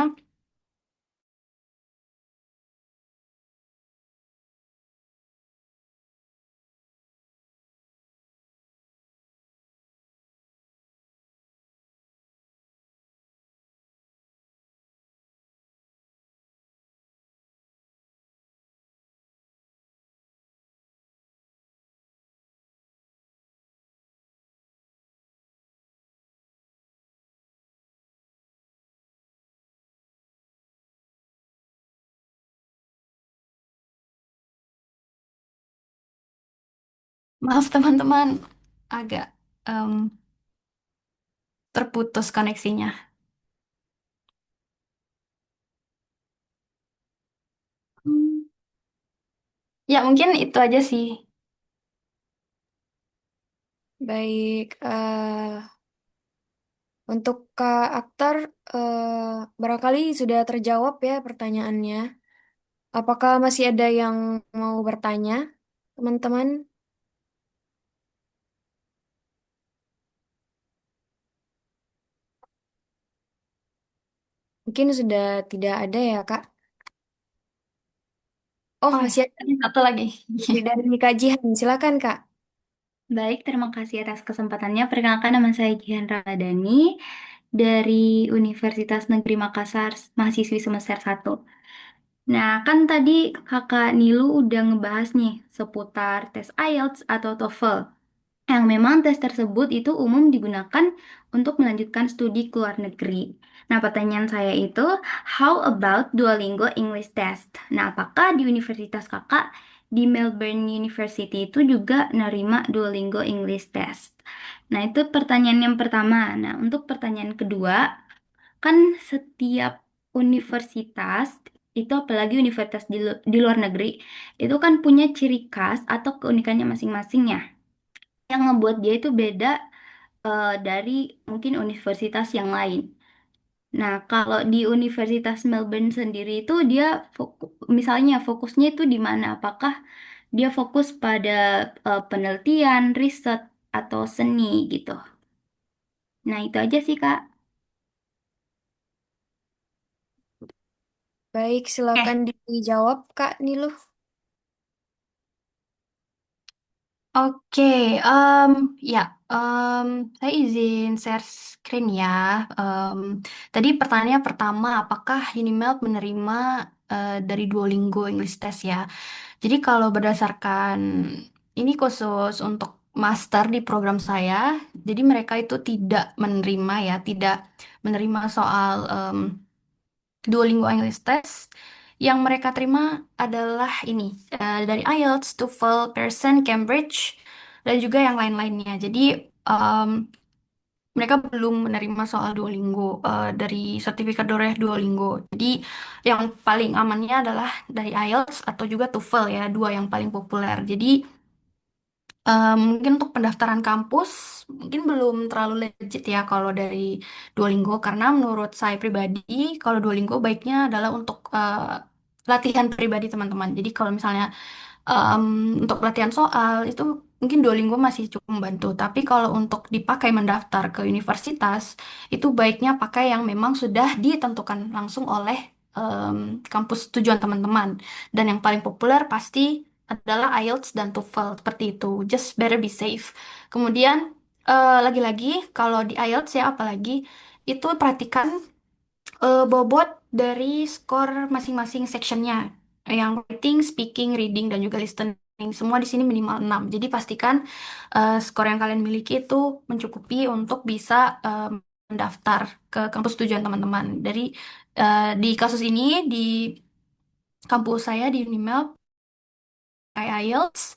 maaf teman-teman, agak em, terputus koneksinya. Hmm. Ya mungkin itu aja sih. Baik, untuk Kak Aktar, barangkali sudah terjawab ya pertanyaannya. Apakah masih ada yang mau bertanya, teman-teman? Mungkin sudah tidak ada ya, Kak. Oh, Oh ya, masih ada ada satu lagi. dari Kak Jihan. Silakan, Kak. Baik, terima kasih atas kesempatannya. Perkenalkan, nama saya Jihan Ramadhani dari Universitas Negeri Makassar, mahasiswi semester 1. Nah, kan tadi Kakak Nilu udah ngebahas nih seputar tes IELTS atau TOEFL, yang memang tes tersebut itu umum digunakan untuk melanjutkan studi ke luar negeri. Nah, pertanyaan saya itu, how about Duolingo English Test? Nah, apakah di universitas kakak di Melbourne University itu juga nerima Duolingo English Test? Nah, itu pertanyaan yang pertama. Nah, untuk pertanyaan kedua, kan setiap universitas itu, apalagi universitas di luar negeri, itu kan punya ciri khas atau keunikannya masing-masing ya, yang ngebuat dia itu beda dari mungkin universitas yang lain. Nah, kalau di Universitas Melbourne sendiri itu dia misalnya fokusnya itu di mana? Apakah dia fokus pada penelitian, riset, atau seni gitu? Nah, itu aja sih, Kak. Baik, silakan Oke, dijawab, Kak Nilu. oke, em, ya, em, saya izin share screen ya. Em, Tadi pertanyaannya pertama, apakah Unimelt menerima dari Duolingo English Test ya? Jadi kalau berdasarkan ini khusus untuk master di program saya, jadi mereka itu tidak menerima ya, tidak menerima soal Duolingo English Test. Yang mereka terima adalah ini dari IELTS, TOEFL, Pearson, Cambridge, dan juga yang lain-lainnya. Jadi mereka belum menerima soal Duolingo dari sertifikat Duolingo. Jadi yang paling amannya adalah dari IELTS atau juga TOEFL ya, dua yang paling populer. Jadi mungkin untuk pendaftaran kampus mungkin belum terlalu legit ya kalau dari Duolingo, karena menurut saya pribadi kalau Duolingo baiknya adalah untuk latihan pribadi teman-teman. Jadi kalau misalnya em, untuk latihan soal itu mungkin Duolingo masih cukup membantu. Tapi kalau untuk dipakai mendaftar ke universitas itu baiknya pakai yang memang sudah ditentukan langsung oleh kampus tujuan teman-teman. Dan yang paling populer pasti adalah IELTS dan TOEFL seperti itu. Just better be safe. Kemudian lagi-lagi kalau di IELTS ya apalagi itu perhatikan bobot dari skor masing-masing sectionnya. Yang writing, speaking, reading, dan juga listening. Semua di sini minimal 6. Jadi pastikan skor yang kalian miliki itu mencukupi untuk bisa mendaftar ke kampus tujuan teman-teman. Di kasus ini, di kampus saya di Unimel, IELTS,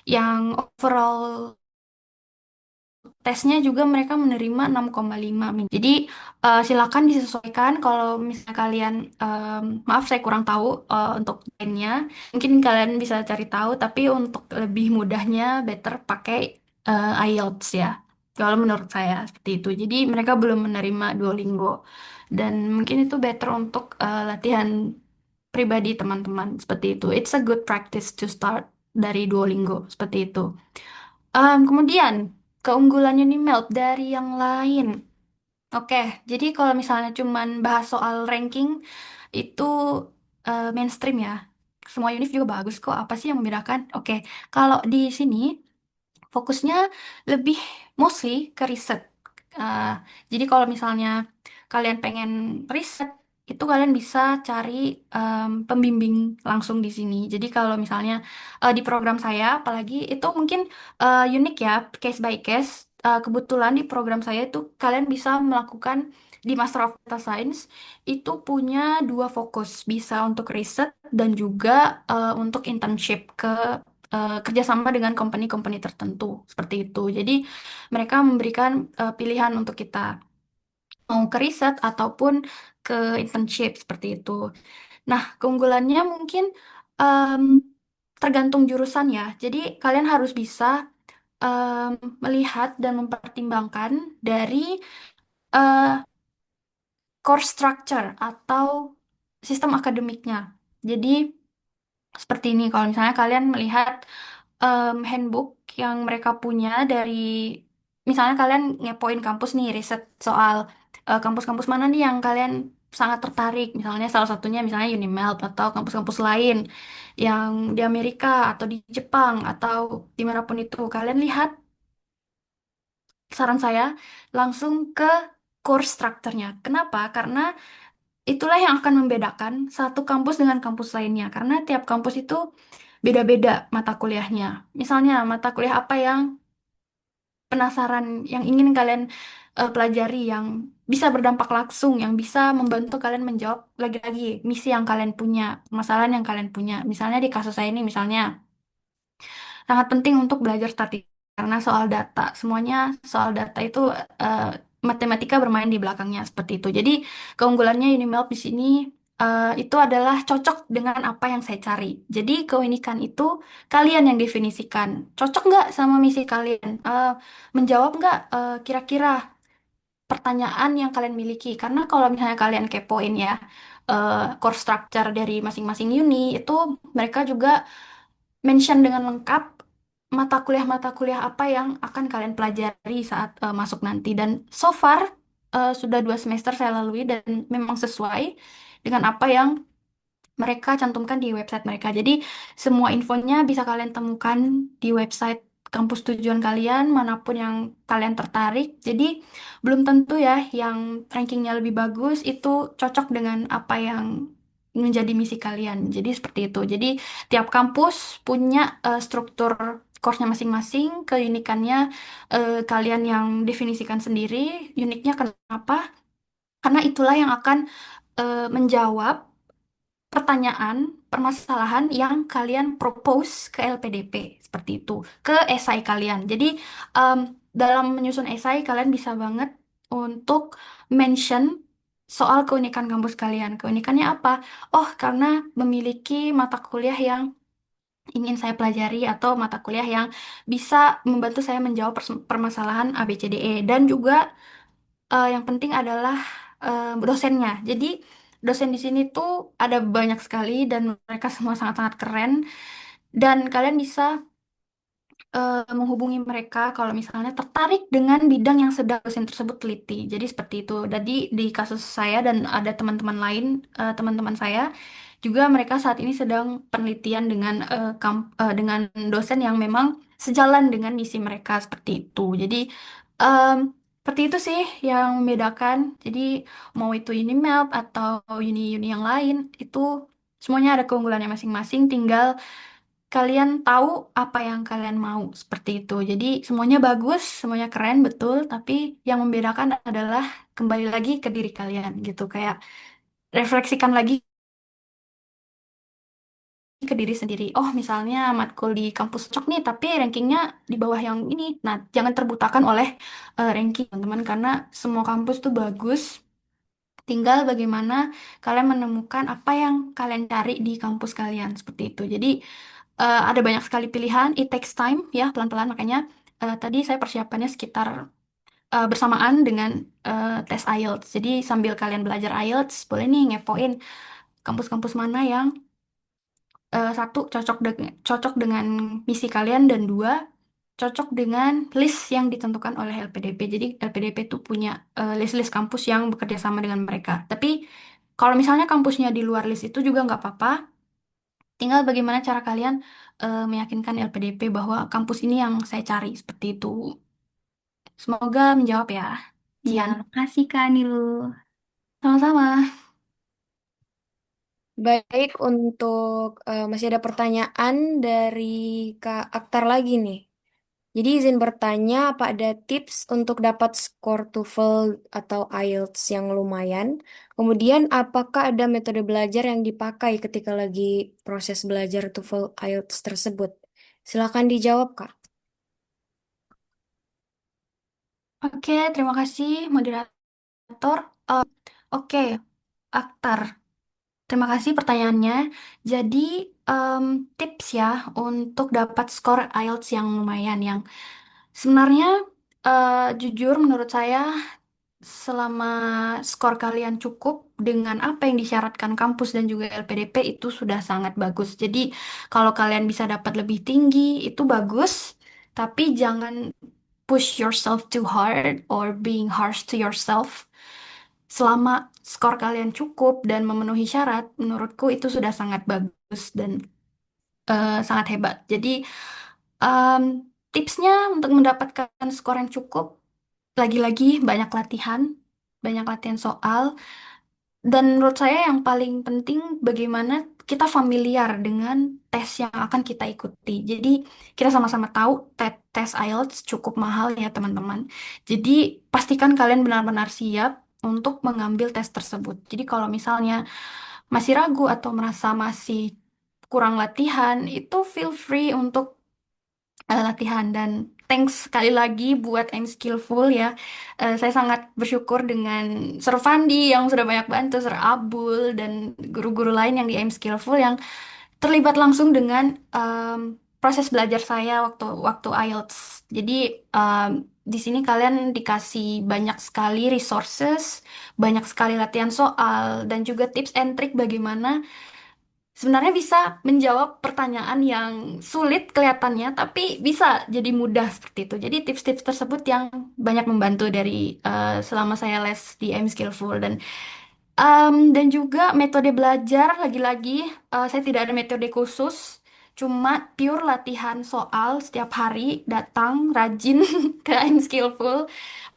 yang overall tesnya juga mereka menerima 6,5 min. Jadi silakan disesuaikan kalau misalnya kalian maaf saya kurang tahu untuk lainnya. Mungkin kalian bisa cari tahu tapi untuk lebih mudahnya better pakai IELTS ya. Kalau menurut saya seperti itu. Jadi mereka belum menerima Duolingo dan mungkin itu better untuk latihan pribadi teman-teman seperti itu. It's a good practice to start dari Duolingo seperti itu. Kemudian keunggulannya nih Mel dari yang lain. Oke, jadi kalau misalnya cuman bahas soal ranking itu mainstream ya. Semua univ juga bagus kok. Apa sih yang membedakan? Oke, kalau di sini fokusnya lebih mostly ke riset. Uh, jadi kalau misalnya kalian pengen riset, itu kalian bisa cari pembimbing langsung di sini. Jadi kalau misalnya di program saya, apalagi itu mungkin unik ya, case by case. Kebetulan di program saya itu kalian bisa melakukan di Master of Data Science itu punya dua fokus, bisa untuk riset dan juga untuk internship kerjasama dengan company-company tertentu seperti itu. Jadi mereka memberikan pilihan untuk kita mau ke riset ataupun ke internship seperti itu. Nah, keunggulannya mungkin em, tergantung jurusan ya. Jadi kalian harus bisa em, melihat dan mempertimbangkan dari eh, course structure atau sistem akademiknya. Jadi seperti ini, kalau misalnya kalian melihat handbook yang mereka punya dari, misalnya kalian ngepoin kampus nih, riset soal kampus-kampus mana nih yang kalian sangat tertarik, misalnya salah satunya misalnya Unimelt atau kampus-kampus lain yang di Amerika atau di Jepang atau dimanapun itu, kalian lihat saran saya langsung ke course structure-nya. Kenapa? Karena itulah yang akan membedakan satu kampus dengan kampus lainnya. Karena tiap kampus itu beda-beda mata kuliahnya. Misalnya mata kuliah apa yang penasaran, yang ingin kalian pelajari, yang bisa berdampak langsung, yang bisa membantu kalian menjawab lagi-lagi misi yang kalian punya, masalah yang kalian punya. Misalnya di kasus saya ini, misalnya sangat penting untuk belajar statistik karena soal data, semuanya soal data itu eh, matematika bermain di belakangnya seperti itu. Jadi keunggulannya Unimelt di sini itu adalah cocok dengan apa yang saya cari. Jadi keunikan itu kalian yang definisikan. Cocok nggak sama misi kalian? Menjawab nggak kira-kira pertanyaan yang kalian miliki? Karena kalau misalnya kalian kepoin ya core structure dari masing-masing uni itu mereka juga mention dengan lengkap mata kuliah apa yang akan kalian pelajari saat masuk nanti. Dan so far sudah 2 semester saya lalui dan memang sesuai dengan apa yang mereka cantumkan di website mereka. Jadi semua infonya bisa kalian temukan di website kampus tujuan kalian, manapun yang kalian tertarik. Jadi belum tentu ya yang rankingnya lebih bagus itu cocok dengan apa yang menjadi misi kalian. Jadi seperti itu. Jadi tiap kampus punya struktur course-nya masing-masing, keunikannya kalian yang definisikan sendiri. Uniknya kenapa? Karena itulah yang akan menjawab pertanyaan, permasalahan yang kalian propose ke LPDP seperti itu, ke esai kalian. Jadi em, dalam menyusun esai kalian bisa banget untuk mention soal keunikan kampus kalian. Keunikannya apa? Oh, karena memiliki mata kuliah yang ingin saya pelajari atau mata kuliah yang bisa membantu saya menjawab permasalahan A, B, C, D, E. Dan juga yang penting adalah dosennya. Jadi dosen di sini tuh ada banyak sekali dan mereka semua sangat-sangat keren. Dan kalian bisa menghubungi mereka kalau misalnya tertarik dengan bidang yang sedang dosen tersebut teliti. Jadi seperti itu. Jadi di kasus saya dan ada teman-teman lain, teman-teman saya Juga mereka saat ini sedang penelitian dengan dengan dosen yang memang sejalan dengan misi mereka seperti itu. Jadi em, seperti itu sih yang membedakan. Jadi mau itu Unimelp atau uni-uni yang lain itu semuanya ada keunggulannya masing-masing. Tinggal kalian tahu apa yang kalian mau seperti itu. Jadi semuanya bagus, semuanya keren betul, tapi yang membedakan adalah kembali lagi ke diri kalian gitu. Kayak refleksikan lagi ke diri sendiri. Oh, misalnya matkul di kampus cocok nih, tapi rankingnya di bawah yang ini. Nah, jangan terbutakan oleh ranking teman-teman, karena semua kampus tuh bagus. Tinggal bagaimana kalian menemukan apa yang kalian cari di kampus kalian seperti itu. Jadi ada banyak sekali pilihan. It takes time ya, pelan-pelan. Makanya tadi saya persiapannya sekitar bersamaan dengan tes IELTS. Jadi sambil kalian belajar IELTS, boleh nih ngepoin kampus-kampus mana yang satu cocok dengan misi kalian, dan dua cocok dengan list yang ditentukan oleh LPDP. Jadi LPDP itu punya list-list kampus yang bekerja sama dengan mereka. Tapi kalau misalnya kampusnya di luar list itu juga nggak apa-apa. Tinggal bagaimana cara kalian meyakinkan LPDP bahwa kampus ini yang saya cari seperti itu. Semoga menjawab ya, Ya, Kian. makasih Kak Nilu. Sama-sama. Baik, untuk masih ada pertanyaan dari Kak Aktar lagi nih. Jadi izin bertanya, apa ada tips untuk dapat skor TOEFL atau IELTS yang lumayan? Kemudian, apakah ada metode belajar yang dipakai ketika lagi proses belajar TOEFL IELTS tersebut? Silakan dijawab, Kak. Oke, terima kasih moderator. Eh, oke, Aktar. Terima kasih pertanyaannya. Jadi, em, tips ya untuk dapat skor IELTS yang lumayan, yang sebenarnya jujur menurut saya selama skor kalian cukup dengan apa yang disyaratkan kampus dan juga LPDP itu sudah sangat bagus. Jadi, kalau kalian bisa dapat lebih tinggi itu bagus, tapi jangan push yourself too hard or being harsh to yourself. Selama skor kalian cukup dan memenuhi syarat, menurutku itu sudah sangat bagus dan sangat hebat. Jadi, em, tipsnya untuk mendapatkan skor yang cukup, lagi-lagi banyak latihan soal, dan menurut saya yang paling penting bagaimana kita familiar dengan tes yang akan kita ikuti. Jadi kita sama-sama tahu tes IELTS cukup mahal ya teman-teman. Jadi pastikan kalian benar-benar siap untuk mengambil tes tersebut. Jadi kalau misalnya masih ragu atau merasa masih kurang latihan, itu feel free untuk latihan. Dan thanks sekali lagi buat I'm Skillful ya. Saya sangat bersyukur dengan Sir Fandi yang sudah banyak bantu, Sir Abul dan guru-guru lain yang di I'm Skillful yang terlibat langsung dengan proses belajar saya waktu waktu IELTS. Jadi em, di sini kalian dikasih banyak sekali resources, banyak sekali latihan soal, dan juga tips and trick bagaimana sebenarnya bisa menjawab pertanyaan yang sulit kelihatannya, tapi bisa jadi mudah seperti itu. Jadi tips-tips tersebut yang banyak membantu dari selama saya les di I'm Skillful, dan juga metode belajar lagi-lagi saya tidak ada metode khusus, cuma pure latihan soal setiap hari, datang rajin ke I'm Skillful.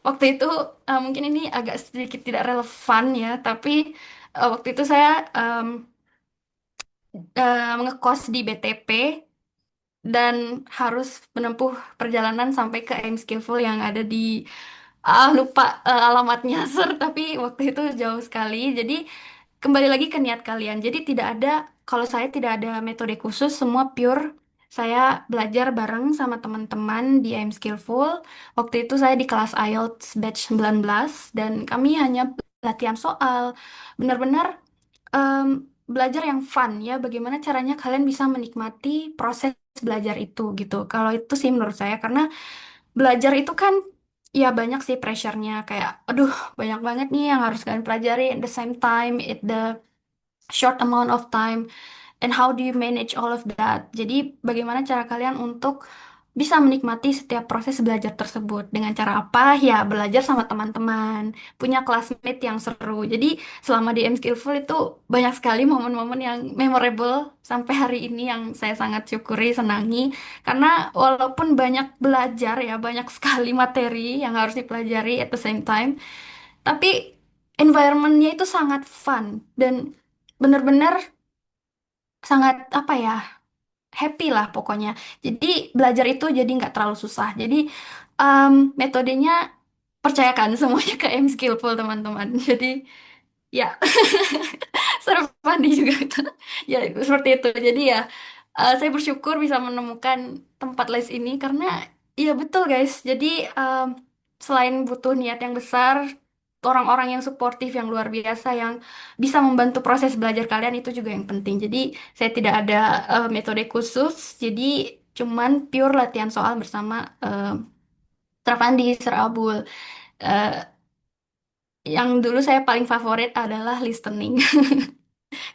Waktu itu mungkin ini agak sedikit tidak relevan ya, tapi waktu itu saya ngekos di BTP dan harus menempuh perjalanan sampai ke I'm Skillful yang ada di lupa alamatnya Sir, tapi waktu itu jauh sekali. Jadi kembali lagi ke niat kalian. Jadi tidak ada, kalau saya tidak ada metode khusus, semua pure. Saya belajar bareng sama teman-teman di I'm Skillful. Waktu itu saya di kelas IELTS batch 19 dan kami hanya latihan soal. Benar-benar em, belajar yang fun ya. Bagaimana caranya kalian bisa menikmati proses belajar itu gitu. Kalau itu sih menurut saya, karena belajar itu kan ya banyak sih pressure-nya, kayak aduh banyak banget nih yang harus kalian pelajari at the same time, at the short amount of time, and how do you manage all of that. Jadi bagaimana cara kalian untuk bisa menikmati setiap proses belajar tersebut. Dengan cara apa? Ya, belajar sama teman-teman, punya classmate yang seru. Jadi, selama di M-Skillful itu banyak sekali momen-momen yang memorable sampai hari ini yang saya sangat syukuri, senangi. Karena walaupun banyak belajar ya, banyak sekali materi yang harus dipelajari at the same time, tapi environment-nya itu sangat fun dan benar-benar sangat apa ya, happy lah pokoknya. Jadi belajar itu jadi nggak terlalu susah. Jadi metodenya percayakan semuanya ke M Skillful teman-teman. Jadi ya seru Fandi juga itu. Ya seperti itu. Jadi ya saya bersyukur bisa menemukan tempat les ini karena ya betul guys. Jadi em, selain butuh niat yang besar, orang-orang yang suportif yang luar biasa yang bisa membantu proses belajar kalian itu juga yang penting. Jadi saya tidak ada metode khusus. Jadi cuman pure latihan soal bersama Sir Fandi, Sir Abul. Eh, yang dulu saya paling favorit adalah listening.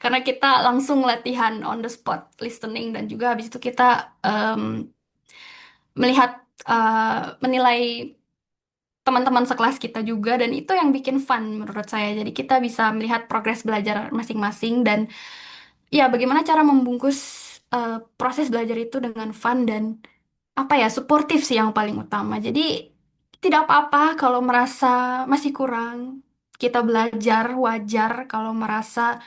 Karena kita langsung latihan on the spot listening dan juga habis itu kita em, melihat menilai teman-teman sekelas kita juga dan itu yang bikin fun menurut saya. Jadi kita bisa melihat progres belajar masing-masing dan ya bagaimana cara membungkus proses belajar itu dengan fun dan apa ya, suportif sih yang paling utama. Jadi tidak apa-apa kalau merasa masih kurang. Kita belajar wajar kalau merasa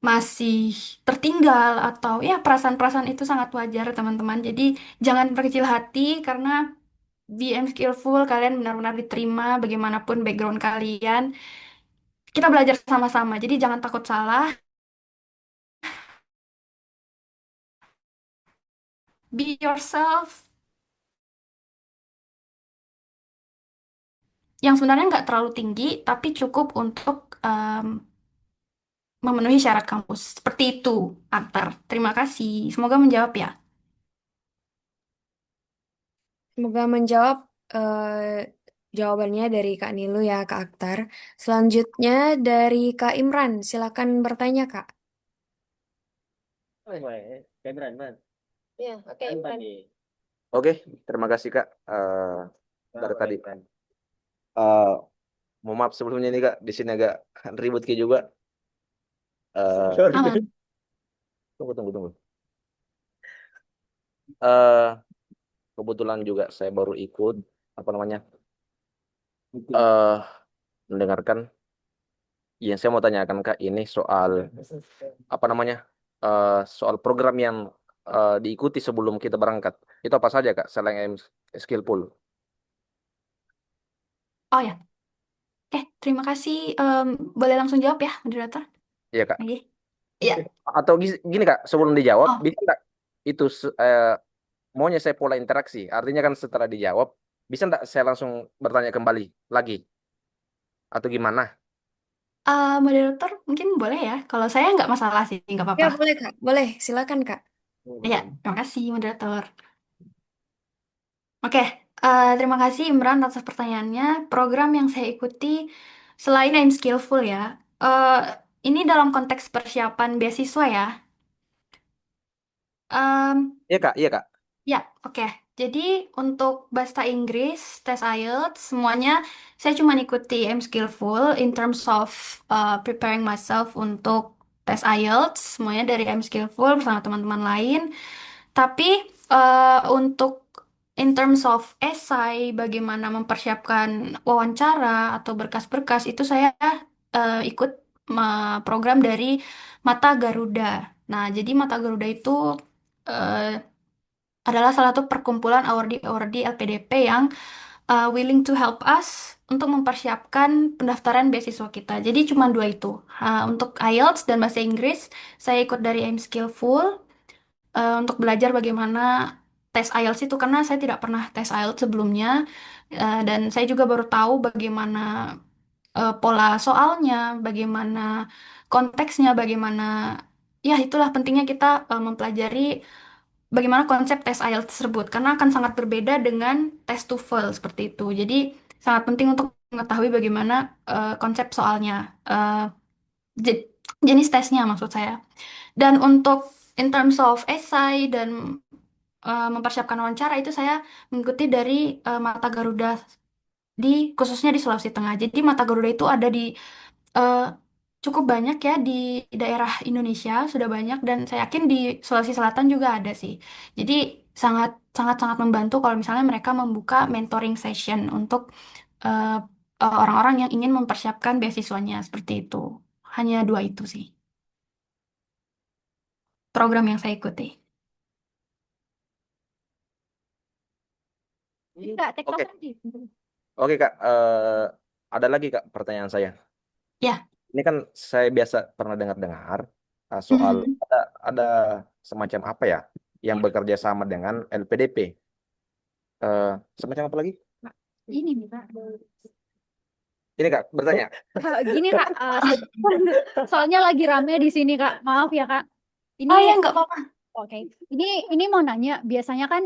masih tertinggal atau ya perasaan-perasaan itu sangat wajar teman-teman. Jadi jangan berkecil hati karena di M Skillful kalian benar-benar diterima bagaimanapun background kalian. Kita belajar sama-sama. Jadi jangan takut salah. Be yourself. Yang sebenarnya nggak terlalu tinggi, tapi cukup untuk memenuhi syarat kampus. Seperti itu, Antar. Terima kasih. Semoga menjawab ya. Semoga menjawab jawabannya dari Kak Nilu ya, Kak Aktar. Selanjutnya dari Kak Imran, silakan bertanya, Kak. Ya, oke, Imran. Oke, terima kasih Kak. Dari tadi. Eh, Mohon maaf sebelumnya nih Kak, di sini agak ribut Ki juga. Aman. Tunggu. Eh, Kebetulan juga saya baru ikut apa namanya mendengarkan yang saya mau tanyakan Kak ini soal apa namanya soal program yang diikuti sebelum kita berangkat. Itu apa saja Kak selain Skillful? Oh ya. Terima kasih. Boleh langsung jawab ya, moderator? Iya Kak. Oke. Iya. Atau gini Kak, sebelum dijawab, Oh, bisa nggak itu maunya saya pola interaksi. Artinya kan setelah dijawab, bisa nggak saya langsung bertanya kembali lagi? Atau gimana? moderator mungkin boleh ya. Kalau saya nggak masalah sih, nggak Ya, apa-apa. boleh, Kak. Boleh, silakan, Kak. Ya, terima kasih moderator. Oke, terima kasih Imran atas pertanyaannya. Program yang saya ikuti selain I'm Skillful ya, eh, ini dalam konteks persiapan beasiswa ya. Em, Iya Kak. Ya, oke. Jadi untuk bahasa Inggris, tes IELTS, semuanya saya cuma ikuti M Skillful in terms of preparing myself untuk tes IELTS, semuanya dari M Skillful bersama teman-teman lain. Tapi untuk in terms of essay, bagaimana mempersiapkan wawancara atau berkas-berkas, itu saya ikut program dari Mata Garuda. Nah, jadi Mata Garuda itu adalah salah satu perkumpulan awardee-awardee LPDP yang willing to help us untuk mempersiapkan pendaftaran beasiswa kita. Jadi cuma dua itu. Untuk IELTS dan bahasa Inggris, saya ikut dari I'm Skillful untuk belajar bagaimana tes IELTS itu karena saya tidak pernah tes IELTS sebelumnya. Dan saya juga baru tahu bagaimana pola soalnya, bagaimana konteksnya, bagaimana ya itulah pentingnya kita mempelajari bagaimana konsep tes IELTS tersebut karena akan sangat berbeda dengan tes TOEFL seperti itu. Jadi sangat penting untuk mengetahui bagaimana konsep soalnya, je- jenis tesnya maksud saya. Dan untuk in terms of essay dan mempersiapkan wawancara itu saya mengikuti dari Mata Garuda di khususnya di Sulawesi Tengah. Jadi Mata Garuda itu ada di eh, cukup banyak ya di daerah Indonesia sudah banyak dan saya yakin di Sulawesi Selatan juga ada sih. Jadi sangat sangat sangat membantu kalau misalnya mereka membuka mentoring session untuk eh, orang-orang yang ingin mempersiapkan beasiswanya seperti itu. Hanya dua itu sih program yang saya ikuti. Kak, TikTok Oke, lagi. oke Kak. Ada lagi Kak pertanyaan saya. Ya. Ini kan saya biasa pernah dengar-dengar soal Mhm. ada semacam apa ya yang bekerja sama dengan LPDP. Semacam apa lagi? Ini, Kak. Ini Kak bertanya. Gini Kak, soalnya lagi rame di sini Kak. Maaf ya Kak. Ini Oh ya, nggak apa-apa. oke. Ini mau nanya, biasanya kan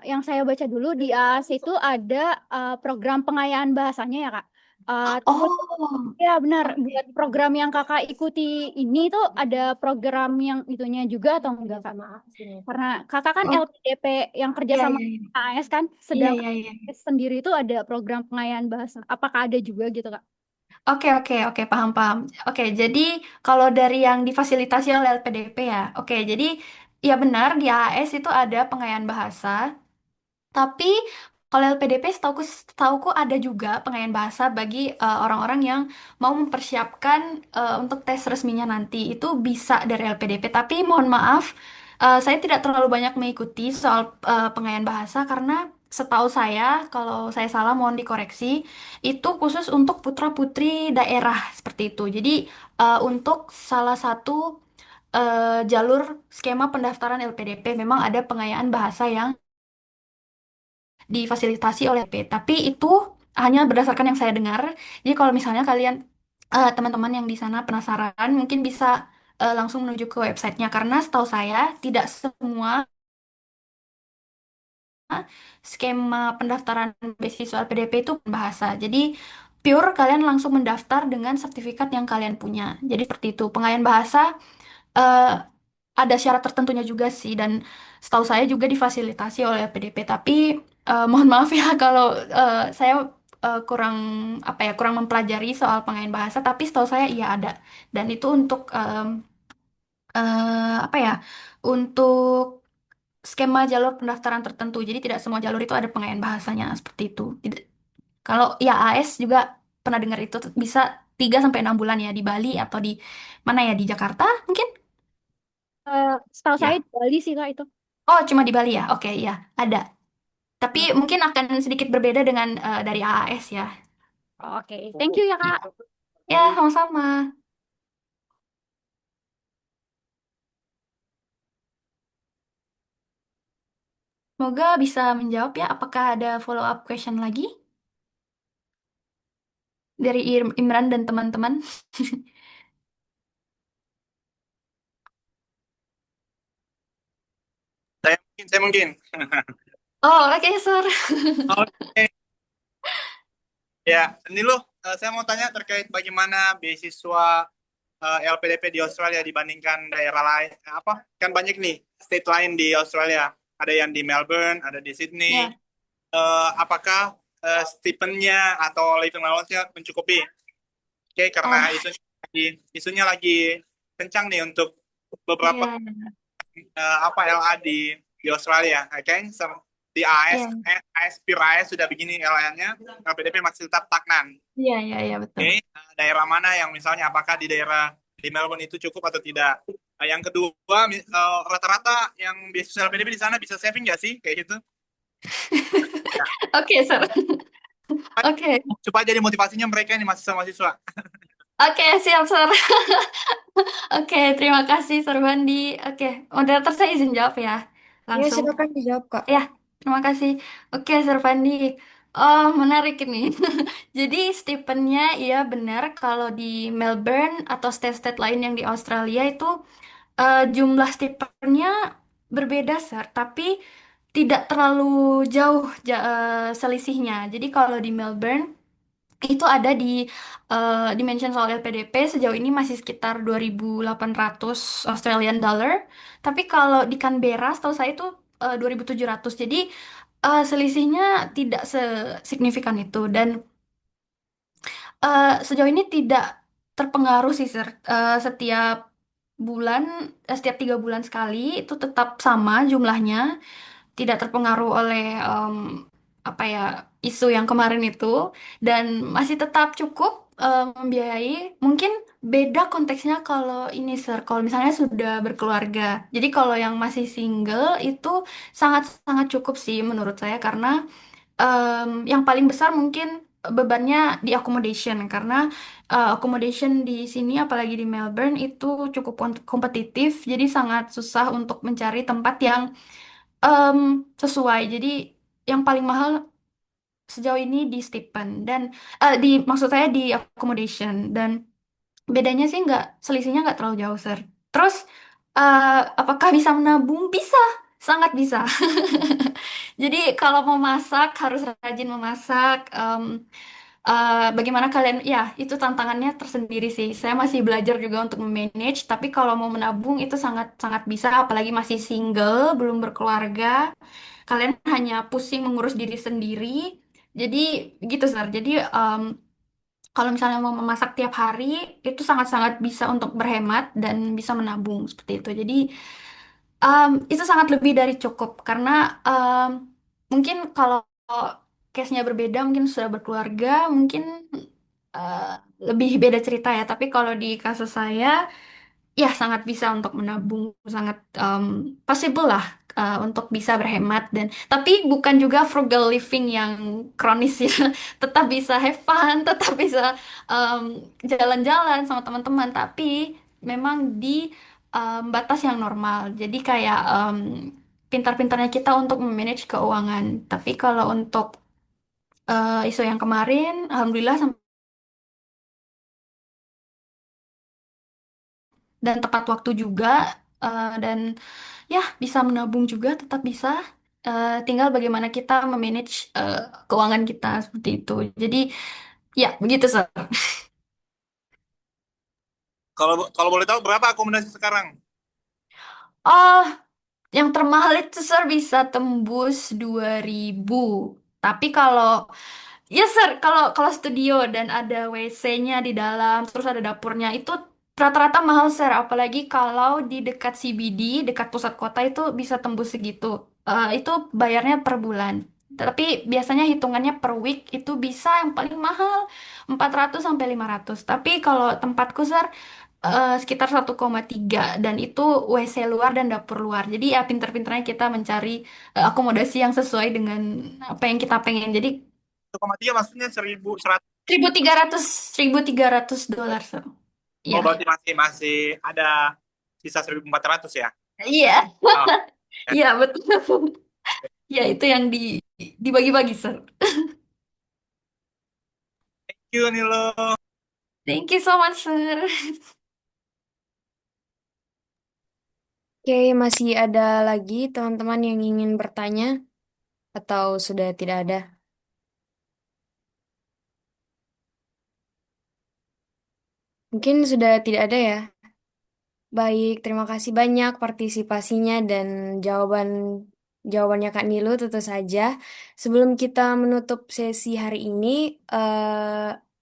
yang saya baca dulu di AAS itu ada program pengayaan bahasanya ya Kak. Terus Oh, ya benar, oke. buat program yang Kakak ikuti ini tuh ada program yang itunya juga atau enggak Kak? Karena Kakak kan Oh, LPDP yang kerja iya, sama iya, iya. AAS kan, Iya, sedangkan iya, iya. AAS sendiri itu ada program pengayaan bahasa. Apakah ada juga gitu Kak? Oke, oke, oke, paham, paham. Oke, jadi kalau dari yang difasilitasi oleh LPDP ya, oke, jadi ya benar di AAS itu ada pengayaan bahasa, tapi kalau LPDP setauku ada juga pengayaan bahasa bagi orang-orang yang mau mempersiapkan untuk tes resminya nanti. Itu bisa dari LPDP, tapi mohon maaf, saya tidak terlalu banyak mengikuti soal pengayaan bahasa karena setahu saya, kalau saya salah mohon dikoreksi, itu khusus untuk putra-putri daerah seperti itu. Jadi untuk salah satu jalur skema pendaftaran LPDP memang ada pengayaan bahasa yang difasilitasi oleh P. Tapi itu hanya berdasarkan yang saya dengar. Jadi kalau misalnya kalian teman-teman yang di sana penasaran, mungkin bisa langsung menuju ke websitenya karena setahu saya tidak semua skema pendaftaran beasiswa LPDP itu bahasa. Jadi pure kalian langsung mendaftar dengan sertifikat yang kalian punya. Jadi seperti itu. Pengayaan bahasa eh, ada syarat tertentunya juga sih dan setahu saya juga difasilitasi oleh PDP tapi mohon maaf ya kalau saya kurang apa ya kurang mempelajari soal pengayaan bahasa tapi setahu saya iya ada dan itu untuk apa ya untuk skema jalur pendaftaran tertentu jadi tidak semua jalur itu ada pengayaan bahasanya seperti itu tidak kalau ya AS juga pernah dengar itu bisa 3 sampai 6 bulan ya di Bali atau di mana ya di Jakarta mungkin Setahu saya ya. di Bali sih Kak itu. Oh, cuma di Bali ya? Oke, iya, ada. Tapi Hmm. mungkin akan sedikit berbeda dengan dari AAS ya. Oke, thank you ya Kak. Ya, sama-sama. Semoga bisa menjawab ya. Apakah ada follow up question lagi dari Imran dan teman-teman? Saya mungkin. Oh, oke, sir. Oke, ya. Ini loh, saya mau tanya terkait bagaimana beasiswa LPDP di Australia dibandingkan daerah lain. Apa? Kan banyak nih state lain di Australia. Ada yang di Melbourne, ada di Sydney. Ya. Apakah stipendnya atau living allowance-nya mencukupi? Oke, Oh, karena isunya lagi kencang nih untuk beberapa iya, apa LA di Australia. Oke, di AS, iya, AS, Pure AS sudah begini LA-nya, LPDP masih tetap stagnan. iya, iya, iya, betul. Oke, daerah mana yang misalnya apakah di daerah di Melbourne itu cukup atau tidak? Yang kedua, rata-rata yang beasiswa LPDP di sana bisa saving nggak sih kayak gitu? Ya, Oke, sir. Oke, supaya jadi motivasinya mereka ini mahasiswa-mahasiswa. oke, siap, sir. Oke, terima kasih, Sir Bandi. Oke, moderator saya izin jawab ya. Ya, Langsung. silakan dijawab, Kak. Ya, terima kasih. Oke, Sir Fandi. Oh, menarik ini. Jadi, stipendnya iya benar kalau di Melbourne atau state-state lain yang di Australia itu jumlah stipendnya berbeda, Sir. Tapi tidak terlalu jauh selisihnya. Jadi, kalau di Melbourne itu ada di dimension soal LPDP sejauh ini masih sekitar 2.800 Australian dollar. Tapi kalau di Canberra, setahu saya itu 2.700. Jadi selisihnya tidak sesignifikan itu dan sejauh ini tidak terpengaruh sih, Sir. Setiap bulan, setiap 3 bulan sekali itu tetap sama jumlahnya, tidak terpengaruh oleh apa ya, isu yang kemarin itu, dan masih tetap cukup membiayai. Mungkin beda konteksnya kalau ini, Sir, kalau misalnya sudah berkeluarga. Jadi kalau yang masih single itu sangat-sangat cukup sih menurut saya, karena yang paling besar mungkin bebannya di accommodation, karena accommodation di sini apalagi di Melbourne itu cukup kompetitif, jadi sangat susah untuk mencari tempat yang em, sesuai. Jadi yang paling mahal sejauh ini di stipend dan di maksud saya di accommodation, dan bedanya sih nggak, selisihnya nggak terlalu jauh, Sir. Terus apakah bisa menabung? Bisa, sangat bisa. Jadi kalau mau masak harus rajin memasak. Bagaimana kalian? Ya, itu tantangannya tersendiri sih. Saya masih belajar juga untuk memanage. Tapi kalau mau menabung itu sangat sangat bisa. Apalagi masih single, belum berkeluarga. Kalian hanya pusing mengurus diri sendiri. Jadi gitu, Sir. Jadi kalau misalnya mau memasak tiap hari itu sangat-sangat bisa untuk berhemat dan bisa menabung seperti itu. Jadi itu sangat lebih dari cukup, karena mungkin kalau case-nya berbeda, mungkin sudah berkeluarga, mungkin eh, lebih beda cerita ya. Tapi kalau di kasus saya, ya sangat bisa untuk menabung, sangat possible lah untuk bisa berhemat, dan tapi bukan juga frugal living yang kronis ya. Tetap bisa have fun, tetap bisa em, jalan-jalan sama teman-teman, tapi memang di batas yang normal. Jadi kayak pintar-pintarnya kita untuk memanage keuangan. Tapi kalau untuk isu yang kemarin, alhamdulillah dan tepat waktu juga, dan ya bisa menabung juga, tetap bisa. Tinggal bagaimana kita memanage keuangan kita seperti itu. Jadi ya begitu, Sir. Kalau kalau boleh tahu berapa akomodasi sekarang? Oh, yang termahal itu, Sir, bisa tembus 2.000. Tapi kalau ya, Sir, kalau kalau studio dan ada WC-nya di dalam, terus ada dapurnya, itu rata-rata mahal, Sir. Apalagi kalau di dekat CBD, dekat pusat kota, itu bisa tembus segitu. Itu bayarnya per bulan. Tapi biasanya hitungannya per week itu bisa yang paling mahal 400 sampai 500. Tapi kalau tempatku, Sir, sekitar 1,3, dan itu WC luar dan dapur luar. Jadi ya pinter-pinternya kita mencari akomodasi yang sesuai dengan apa yang kita pengen. Jadi 1,3 maksudnya 1.100. 1.300 $1.300, so. Oh, Ya, berarti masih masih ada sisa 1.400 ya? iya, Oh, iya betul. Ya itu yang dibagi-bagi, Sir. thank you Nilo. Thank you so much, Sir. Oke, masih ada lagi teman-teman yang ingin bertanya atau sudah tidak ada? Mungkin sudah tidak ada ya. Baik, terima kasih banyak partisipasinya dan jawabannya Kak Nilu tentu saja. Sebelum kita menutup sesi hari ini,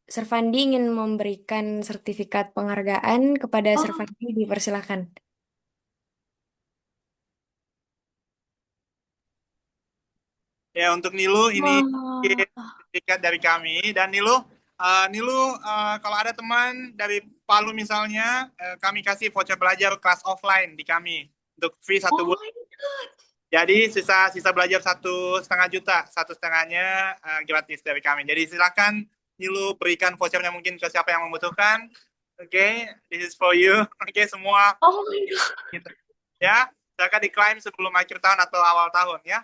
Servandi ingin memberikan sertifikat penghargaan kepada Oh, Servandi, dipersilakan. Ya, untuk Nilu ini wah. sertifikat dari kami. Dan Nilu, kalau ada teman dari Palu misalnya, kami kasih voucher belajar kelas offline di kami untuk free Oh 1 bulan. my God. Jadi sisa belajar 1,5 juta, 1,5-nya gratis dari kami. Jadi silakan Nilu berikan vouchernya mungkin ke siapa yang membutuhkan. Oke, this is for you. Oke, semua Oh my God. gitu. Ya, silakan diklaim sebelum akhir tahun atau awal tahun ya.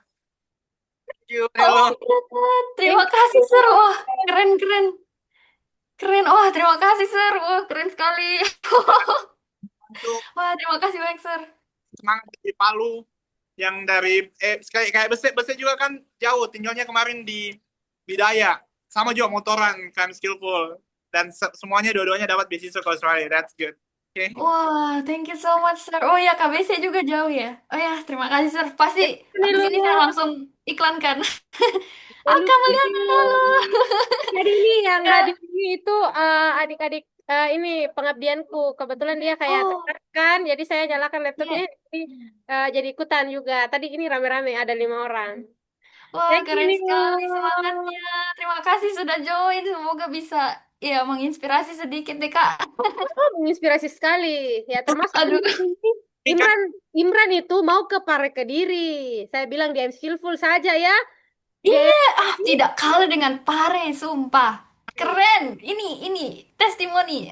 Thank you, Oh Nilu. my God. Terima Thank kasih, you. Sir. Wah, keren, keren. Keren. Wah, terima kasih, Sir. Wah, keren sekali. Untuk Wah, terima kasih banyak, Sir. semangat di Palu yang dari kayak Besek juga kan jauh, tinggalnya kemarin di Bidaya, sama juga motoran kan skillful, dan semuanya dua-duanya dapat beasiswa ke Australia. That's good. Oke. Wah, thank you so much, Sir. Oh ya, KBC juga jauh ya. Oh ya, terima kasih, Sir. Pasti Ini abis lu. ini saya langsung iklankan. Eh, Ah, lu. Kamaliana, halo. Jadi ini yang hadir Ya. ini itu adik-adik ini pengabdianku. Kebetulan dia kayak Oh, tekan kan, jadi saya nyalakan laptopnya, ya. jadi ikutan juga. Tadi ini rame-rame ada 5 orang. Wah, Thank you, keren Nilo. sekali semangatnya. Terima kasih sudah join. Semoga bisa ya menginspirasi sedikit deh, Kak. Oh, menginspirasi sekali. Ya, termasuk Aduh. ini, Ini kan Imran. Imran itu mau ke Pare Kediri. Saya bilang dia skillful saja ya. Dia Iya, tidak kalah dengan Pare, sumpah. Keren. Ini testimoni.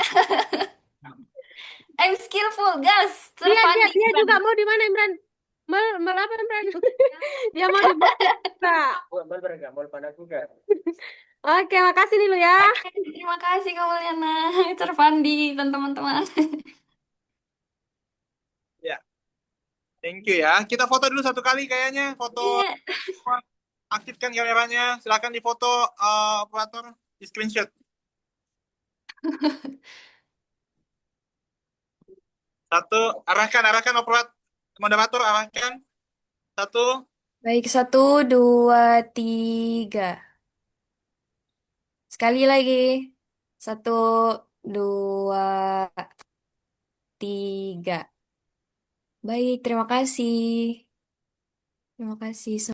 I'm skillful, guys. dia Terpandang, dia juga Imran. mau di mana Imran? Mel apa Imran? Dia mau di mana? Oke, makasih nih lu ya. Oke, terima kasih Kak Mulyana, Terpandi dan teman-teman. ya, thank you ya. Kita foto dulu satu kali kayaknya. Foto Iya. aktifkan kameranya. Silakan difoto operator di screenshot. Satu, arahkan moderator arahkan. Satu, Baik, 1, 2, 3. Sekali lagi. 1, 2, 3. Baik, terima kasih. Terima kasih.